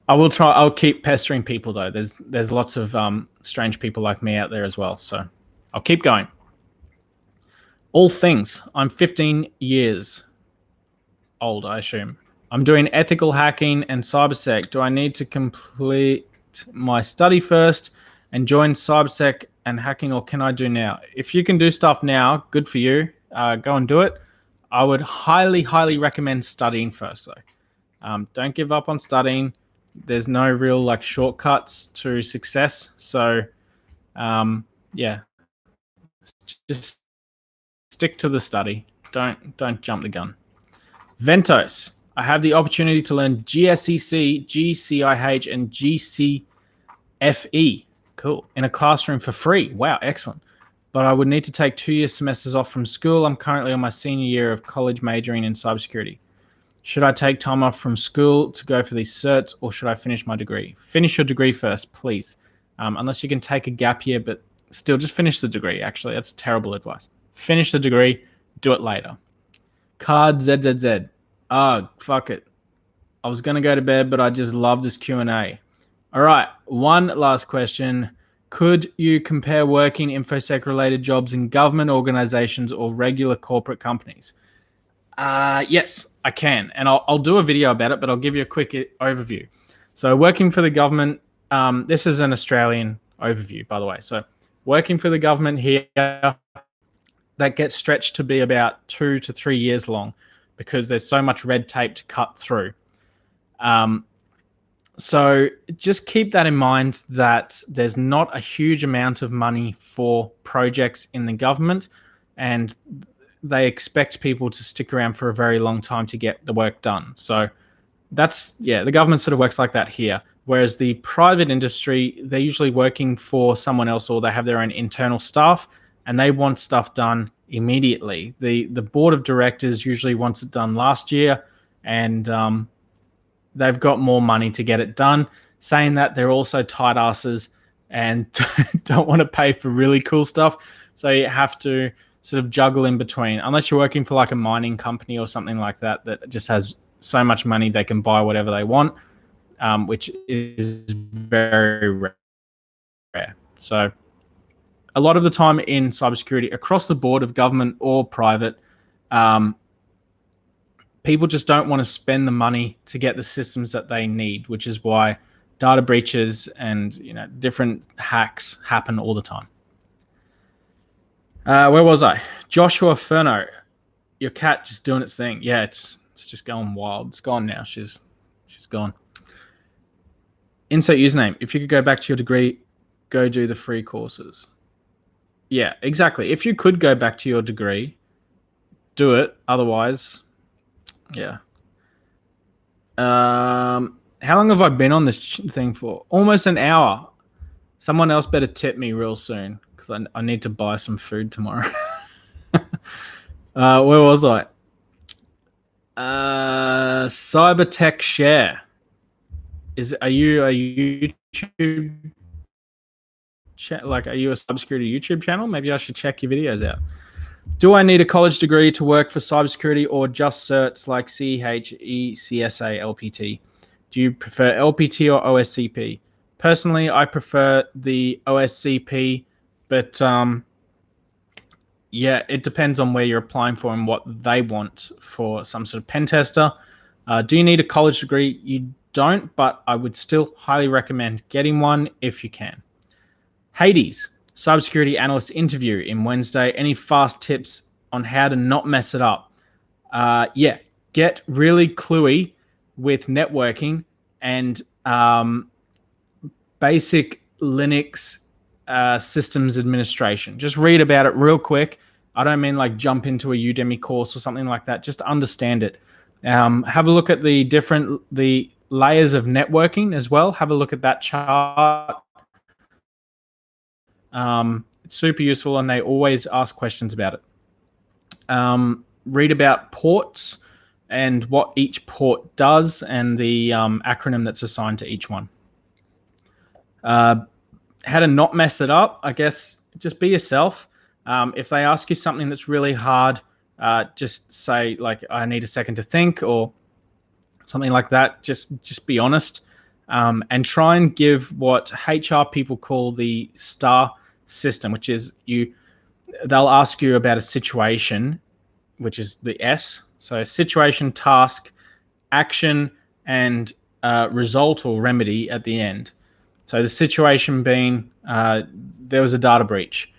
I'll keep pestering people though. There's lots of strange people like me out there as well. So I'll keep going. All things. I'm 15 years old, I assume. I'm doing ethical hacking and CyberSec. Do I need to complete my study first and join CyberSec and hacking, or can I do now? If you can do stuff now, good for you. Go and do it. I would highly, highly recommend studying first, though. Don't give up on studying. There's no real like shortcuts to success. So, yeah, just stick to the study. Don't jump the gun. Ventos. I have the opportunity to learn GSEC, GCIH, and GCFE. Cool. In a classroom for free. Wow, excellent. But I would need to take 2 year semesters off from school. I'm currently on my senior year of college majoring in cybersecurity. Should I take time off from school to go for these certs, or should I finish my degree? Finish your degree first, please. Unless you can take a gap year, but still just finish the degree, actually. That's terrible advice. Finish the degree, do it later. Card ZZZ. Oh, fuck it. I was going to go to bed, but I just love this Q&A. All right, one last question. Could you compare working InfoSec-related jobs in government organizations or regular corporate companies? Yes, I can. And I'll do a video about it, but I'll give you a quick overview. So working for the government, this is an Australian overview, by the way. So working for the government here, that gets stretched to be about 2 to 3 years long, because there's so much red tape to cut through. So just keep that in mind, that there's not a huge amount of money for projects in the government, and they expect people to stick around for a very long time to get the work done. So that's, yeah, the government sort of works like that here. Whereas the private industry, they're usually working for someone else, or they have their own internal staff, and they want stuff done immediately. The board of directors usually wants it done last year, and they've got more money to get it done. Saying that, they're also tight asses and don't want to pay for really cool stuff. So you have to sort of juggle in between, unless you're working for like a mining company or something like that, that just has so much money they can buy whatever they want, which is very rare. So a lot of the time in cybersecurity, across the board of government or private, people just don't want to spend the money to get the systems that they need, which is why data breaches and different hacks happen all the time. Where was I? Joshua Ferno, your cat just doing its thing. Yeah, it's just going wild. It's gone now. She's gone. Insert username. If you could go back to your degree, go do the free courses. Yeah, exactly. If you could go back to your degree, do it. Otherwise, yeah. How long have I been on this thing for? Almost an hour. Someone else better tip me real soon because I need to buy some food tomorrow. Where was I? CyberTech Share. Are you a YouTube are you a cybersecurity YouTube channel? Maybe I should check your videos out. Do I need a college degree to work for cybersecurity or just certs like CHE, CSA, LPT? Do you prefer LPT or OSCP? Personally, I prefer the OSCP, but yeah, it depends on where you're applying for and what they want for some sort of pen tester. Do you need a college degree? You don't, but I would still highly recommend getting one if you can. Hades, cybersecurity analyst interview in Wednesday. Any fast tips on how to not mess it up? Yeah, get really cluey with networking and basic Linux systems administration. Just read about it real quick. I don't mean like jump into a Udemy course or something like that. Just understand it. Have a look at the layers of networking as well. Have a look at that chart. It's super useful, and they always ask questions about it. Read about ports and what each port does and the acronym that's assigned to each one. How to not mess it up, I guess, just be yourself. If they ask you something that's really hard, just say, like, I need a second to think or something like that. Just be honest. And try and give what HR people call the STAR system, which is they'll ask you about a situation, which is the S. So situation, task, action, and result or remedy at the end. So the situation being there was a data breach.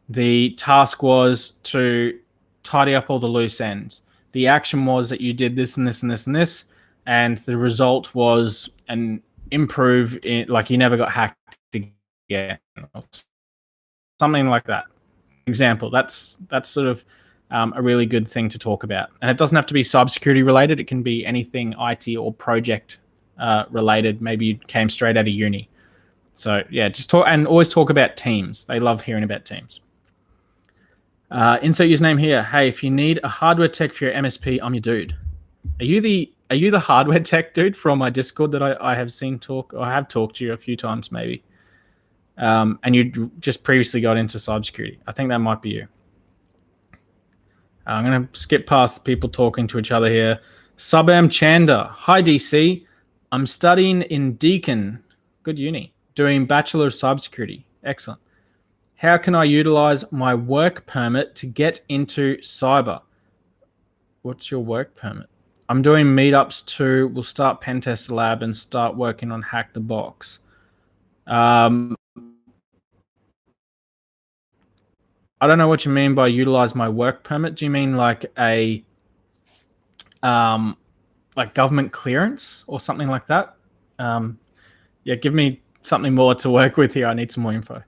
The task was to tidy up all the loose ends. The action was that you did this and this and this and this, and the result was an improve in, like, you never got hacked again, or something like that. Example. That's sort of a really good thing to talk about, and it doesn't have to be cybersecurity related. It can be anything IT or project related. Maybe you came straight out of uni. So yeah, just talk, and always talk about teams. They love hearing about teams. Insert username here. Hey, if you need a hardware tech for your MSP, I'm your dude. Are you the hardware tech dude from my Discord that I have seen talk, or I have talked to you a few times maybe? And you just previously got into cybersecurity. I think that might be you. I'm going to skip past people talking to each other here. Subam Chanda. Hi, DC. I'm studying in Deakin. Good uni. Doing Bachelor of Cybersecurity. Excellent. How can I utilize my work permit to get into cyber? What's your work permit? I'm doing meetups too. We'll start Pentest Lab and start working on Hack the Box. I don't know what you mean by utilize my work permit. Do you mean like a like government clearance or something like that? Yeah, give me something more to work with here. I need some more info.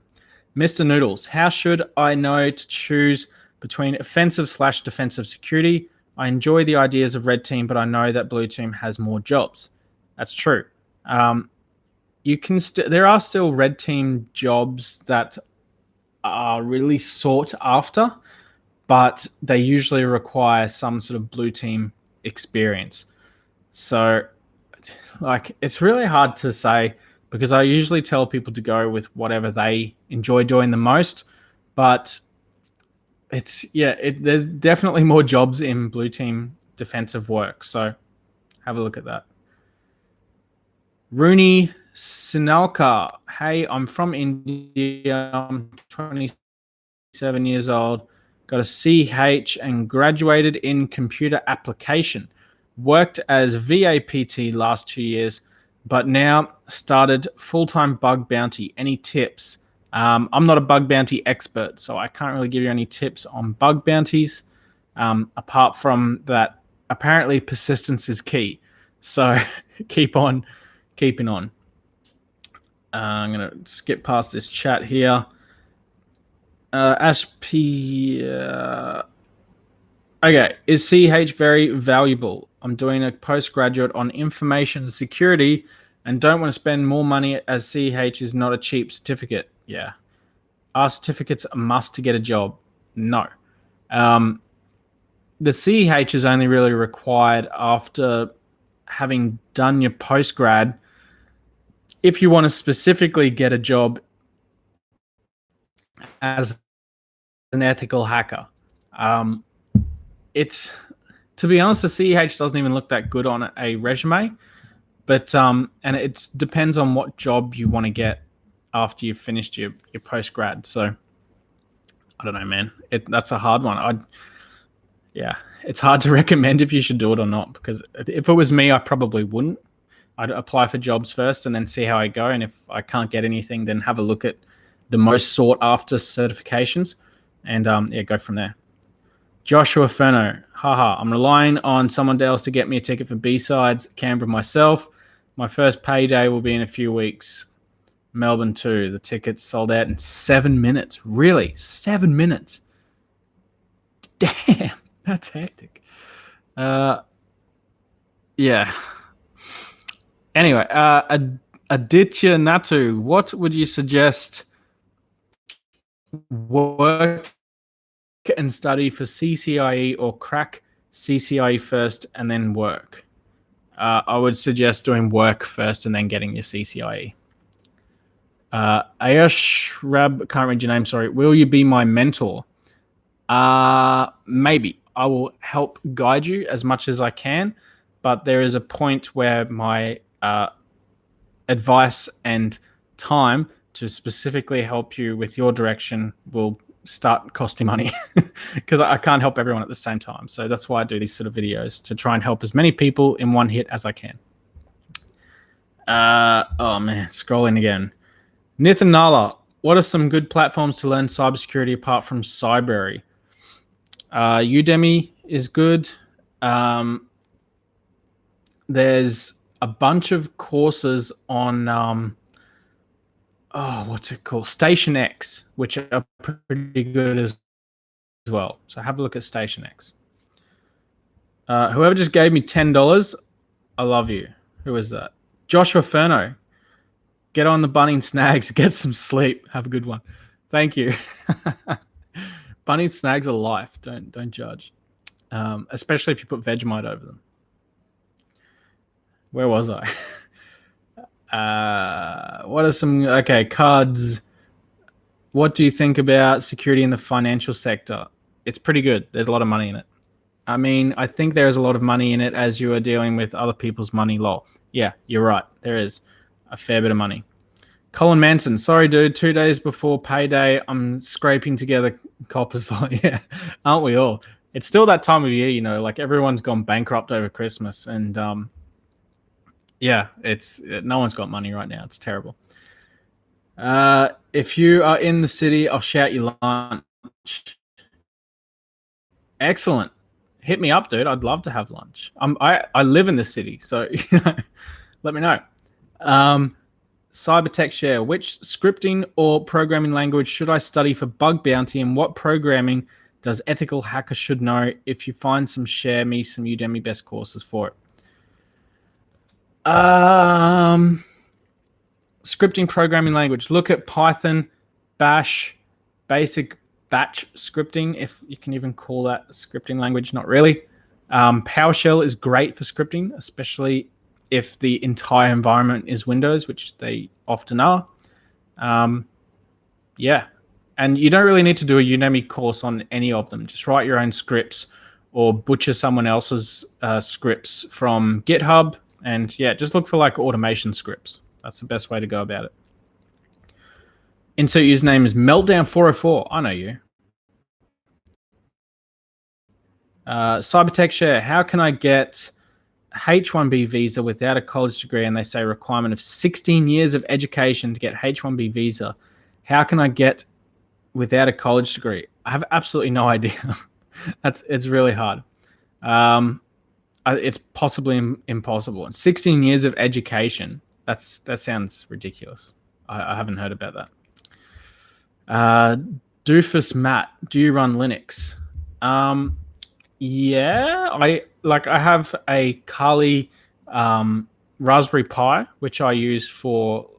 Mr. Noodles, how should I know to choose between offensive/defensive security? I enjoy the ideas of red team, but I know that blue team has more jobs. That's true. You can there are still red team jobs that are really sought after, but they usually require some sort of blue team experience. So, like, it's really hard to say, because I usually tell people to go with whatever they enjoy doing the most. But there's definitely more jobs in blue team defensive work. So have a look at that. Rooney Sinalka. Hey, I'm from India. I'm 27 years old, got a CH and graduated in computer application. Worked as VAPT last 2 years, but now started full-time bug bounty. Any tips? I'm not a bug bounty expert, so I can't really give you any tips on bug bounties. Apart from that, apparently persistence is key. So keep on keeping on. I'm going to skip past this chat here. Ash P. Okay, is CH very valuable? I'm doing a postgraduate on information security and don't want to spend more money as CH is not a cheap certificate. Yeah. Are certificates a must to get a job? No. The CH is only really required after having done your postgrad if you want to specifically get a job as an ethical hacker. It's, to be honest, the CH doesn't even look that good on a resume, but and it depends on what job you want to get after you've finished your post-grad. So I don't know, man. That's a hard one. Yeah, it's hard to recommend if you should do it or not, because if it was me, I probably wouldn't. I'd apply for jobs first and then see how I go. And if I can't get anything, then have a look at the most sought after certifications and yeah, go from there. Joshua Ferno, haha, I'm relying on someone else to get me a ticket for B-Sides, Canberra myself. My first payday will be in a few weeks. Melbourne too. The tickets sold out in 7 minutes. Really? 7 minutes? Damn, that's hectic. Yeah. Anyway, Aditya Natu, what would you suggest work and study for CCIE or crack CCIE first and then work? I would suggest doing work first and then getting your CCIE. Ayush Rab, can't read your name, sorry. Will you be my mentor? Maybe. I will help guide you as much as I can, but there is a point where my advice and time to specifically help you with your direction will start costing money because I can't help everyone at the same time. So that's why I do these sort of videos, to try and help as many people in one hit as I can. Oh man, scrolling again. Nithan Nala, what are some good platforms to learn cybersecurity apart from Cybrary? Udemy is good. There's a bunch of courses on what's it called? Station X, which are pretty good as well. So have a look at Station X. Whoever just gave me $10, I love you. Who is that? Joshua Ferno. Get on the Bunning Snags. Get some sleep. Have a good one. Thank you. Bunning Snags are life. Don't judge. Especially if you put Vegemite over them. Where was I? What are some... Okay, cards. What do you think about security in the financial sector? It's pretty good. There's a lot of money in it. I mean, I think there's a lot of money in it as you are dealing with other people's money. Lol. Yeah, you're right. There is a fair bit of money. Colin Manson. Sorry, dude. 2 days before payday, I'm scraping together coppers. Yeah, aren't we all? It's still that time of year, you know, like everyone's gone bankrupt over Christmas. And yeah, no one's got money right now. It's terrible. If you are in the city, I'll shout you lunch. Excellent. Hit me up, dude. I'd love to have lunch. I live in the city, so let me know. Cybertech Share. Which scripting or programming language should I study for bug bounty, and what programming does ethical hacker should know? If you find some, share me some Udemy best courses for it. Scripting programming language. Look at Python, Bash, basic batch scripting, if you can even call that a scripting language. Not really. PowerShell is great for scripting, especially if the entire environment is Windows, which they often are. Yeah. And you don't really need to do a Udemy course on any of them. Just write your own scripts or butcher someone else's scripts from GitHub. And yeah, just look for like automation scripts. That's the best way to go about it. Insert username is Meltdown404. I know you. Cybertech Share, how can I get H1B visa without a college degree? And they say requirement of 16 years of education to get H1B visa. How can I get without a college degree? I have absolutely no idea. It's really hard. It's possibly impossible. 16 years of education. That sounds ridiculous. I haven't heard about that. Doofus Matt, do you run Linux? Yeah, I have a Kali Raspberry Pi, which I use for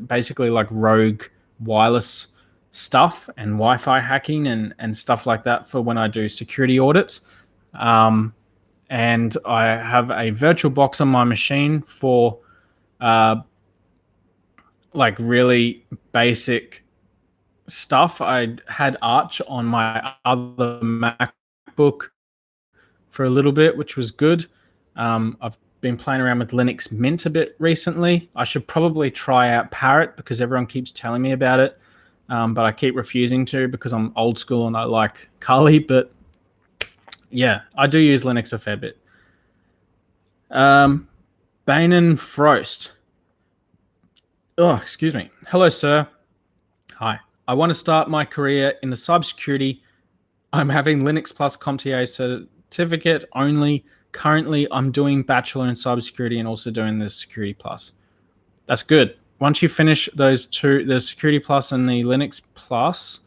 basically like rogue wireless stuff and Wi-Fi hacking and stuff like that for when I do security audits. And I have a VirtualBox on my machine for like really basic stuff. I had Arch on my other MacBook for a little bit, which was good. I've been playing around with Linux Mint a bit recently. I should probably try out Parrot because everyone keeps telling me about it, but I keep refusing to because I'm old school and I like Kali. But yeah, I do use Linux a fair bit. Banen Frost. Oh, excuse me. Hello, sir. Hi. I want to start my career in the cybersecurity. I'm having Linux Plus CompTIA certificate only. Currently, I'm doing Bachelor in Cybersecurity and also doing the Security Plus. That's good. Once you finish those two, the Security Plus and the Linux Plus,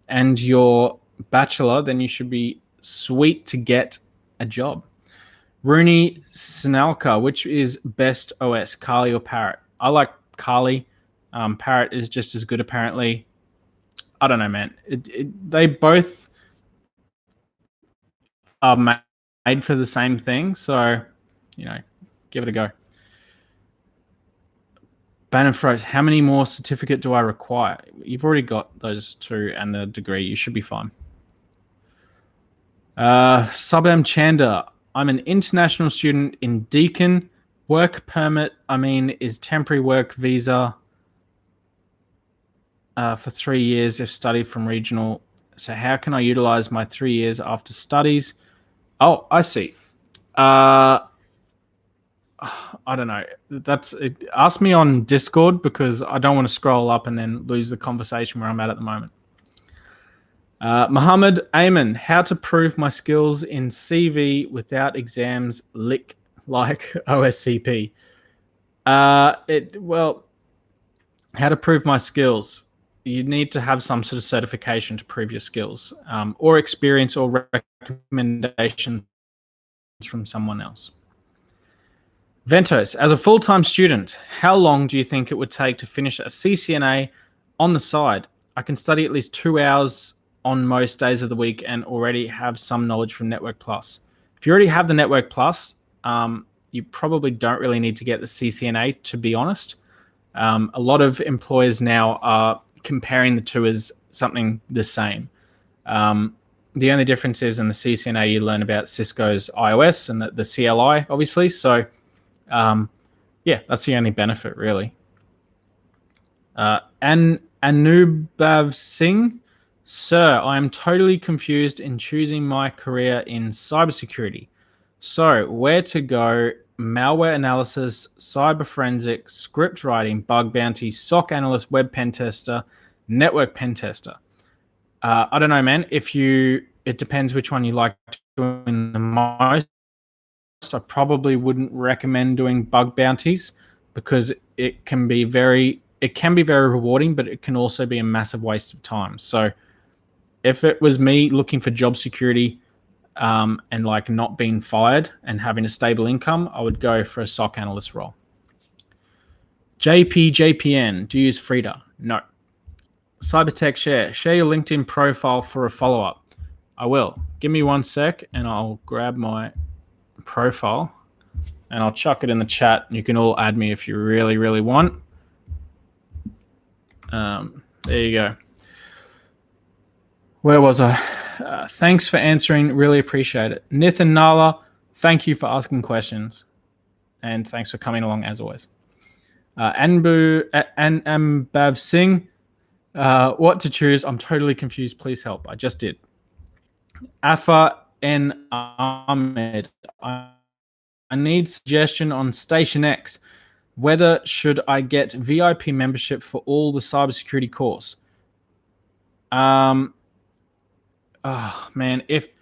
and your Bachelor, then you should be sweet to get a job. Rooney Snalka, which is best OS, Kali or Parrot? I like Kali. Parrot is just as good, apparently. I don't know, man. They both are made for the same thing, so give it a go. Bannon Froze, how many more certificate do I require? You've already got those two and the degree. You should be fine. Subam Chanda, I'm an international student in Deakin. Work permit, is temporary work visa for 3 years if studied from regional. So how can I utilize my 3 years after studies? Oh, I see. I don't know. Ask me on Discord because I don't want to scroll up and then lose the conversation where I'm at the moment. Muhammad Ayman, how to prove my skills in CV without exams like OSCP. How to prove my skills? You need to have some sort of certification to prove your skills, or experience or recommendations from someone else. Ventos, as a full-time student, how long do you think it would take to finish a CCNA on the side? I can study at least 2 hours on most days of the week and already have some knowledge from Network Plus. If you already have the Network Plus, you probably don't really need to get the CCNA, to be honest. A lot of employers now are comparing the two as something the same. The only difference is in the CCNA, you learn about Cisco's iOS and the CLI, obviously. So, yeah, that's the only benefit, really. And Anubhav Singh, sir, I am totally confused in choosing my career in cybersecurity. So, where to go? Malware analysis, cyber forensic, script writing, bug bounty, SOC analyst, web pen tester, network pen tester. I don't know, man. It depends which one you like doing the most. I probably wouldn't recommend doing bug bounties because it can be very rewarding, but it can also be a massive waste of time. So if it was me looking for job security and like not being fired and having a stable income, I would go for a SOC analyst role. JPN, do you use Frida? No. Cybertech share your LinkedIn profile for a follow-up. I will. Give me 1 sec and I'll grab my profile and I'll chuck it in the chat. You can all add me if you really, really want. There you go. Where was I? Thanks for answering. Really appreciate it. Nithin Nala, thank you for asking questions. And thanks for coming along as always. Anbhav Singh, what to choose? I'm totally confused. Please help. I just did. Afa N. Ahmed. I need suggestion on Station X. Whether should I get VIP membership for all the cybersecurity course? Oh man, if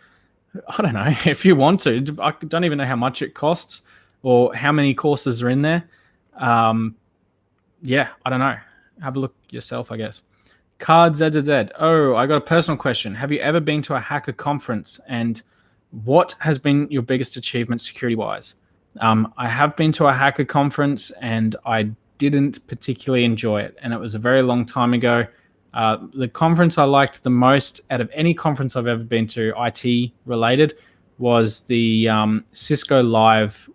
I don't know if you want to, I don't even know how much it costs or how many courses are in there. Yeah, I don't know. Have a look yourself, I guess. Card ZZZ. Oh, I got a personal question. Have you ever been to a hacker conference, and what has been your biggest achievement security wise? I have been to a hacker conference and I didn't particularly enjoy it, and it was a very long time ago. The conference I liked the most out of any conference I've ever been to, IT related, was the Cisco Live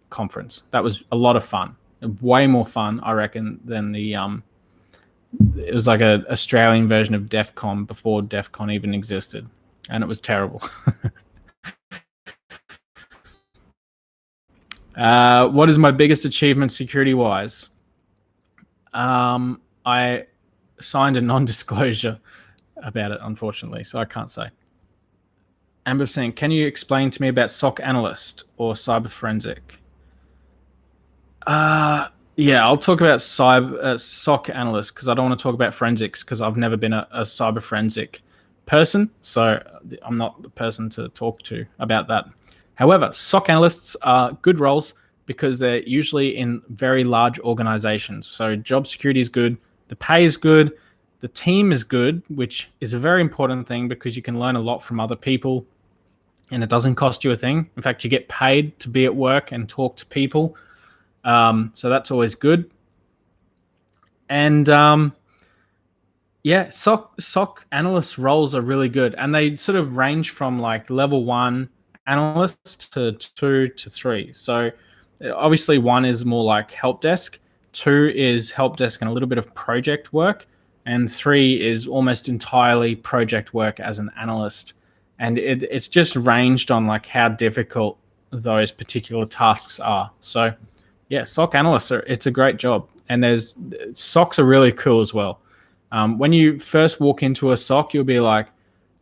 conference. That was a lot of fun, way more fun, I reckon, than the it was like a Australian version of DEF CON before DEF CON even existed, and it was terrible. What is my biggest achievement security wise? I signed a non-disclosure about it, unfortunately, so I can't say. Amber saying, can you explain to me about SOC analyst or cyber forensic? Yeah, I'll talk about SOC analyst because I don't want to talk about forensics because I've never been a cyber forensic person, so I'm not the person to talk to about that. However, SOC analysts are good roles because they're usually in very large organizations. So job security is good, the pay is good, the team is good, which is a very important thing because you can learn a lot from other people and it doesn't cost you a thing. In fact, you get paid to be at work and talk to people. So that's always good. And yeah, SOC analyst roles are really good, and they sort of range from like level 1 analyst to 2 to 3. So obviously 1 is more like help desk, 2 is help desk and a little bit of project work, and 3 is almost entirely project work as an analyst. And it's just ranged on like how difficult those particular tasks are. So yeah, SOC analysts it's a great job, and there's SOCs are really cool as well. When you first walk into a SOC, you'll be like,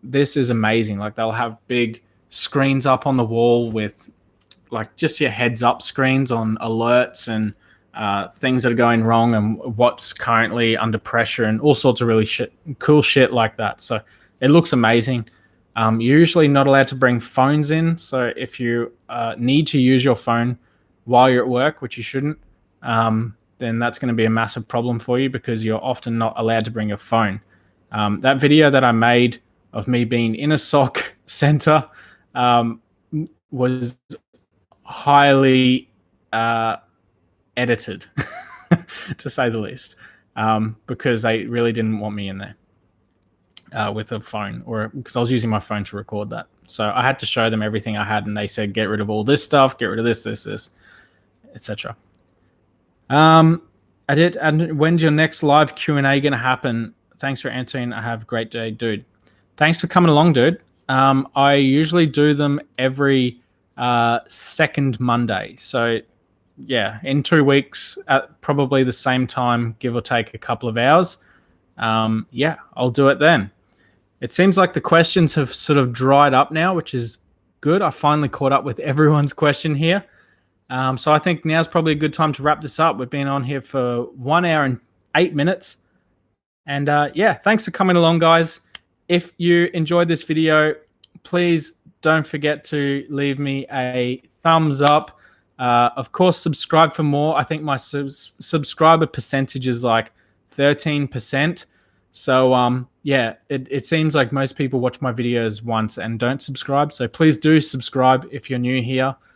this is amazing. Like they'll have big screens up on the wall with like just your heads up screens on alerts and things that are going wrong and what's currently under pressure and all sorts of really cool shit like that. So it looks amazing. You're usually not allowed to bring phones in. So if you need to use your phone while you're at work, which you shouldn't, then that's going to be a massive problem for you because you're often not allowed to bring your phone. That video that I made of me being in a SOC center was highly edited, to say the least, because they really didn't want me in there with a phone, or because I was using my phone to record that. So I had to show them everything I had, and they said, get rid of all this stuff, get rid of this, etc. I did. And when's your next live Q&A going to happen? Thanks for answering. I have a great day, dude. Thanks for coming along, dude. I usually do them every second Monday. So yeah, in 2 weeks at probably the same time, give or take a couple of hours. Yeah, I'll do it then. It seems like the questions have sort of dried up now, which is good. I finally caught up with everyone's question here. So I think now's probably a good time to wrap this up. We've been on here for 1 hour and 8 minutes. And yeah, thanks for coming along, guys. If you enjoyed this video, please don't forget to leave me a thumbs up. Of course, subscribe for more. I think my subscriber percentage is like 13%. So yeah, it seems like most people watch my videos once and don't subscribe. So please do subscribe if you're new here.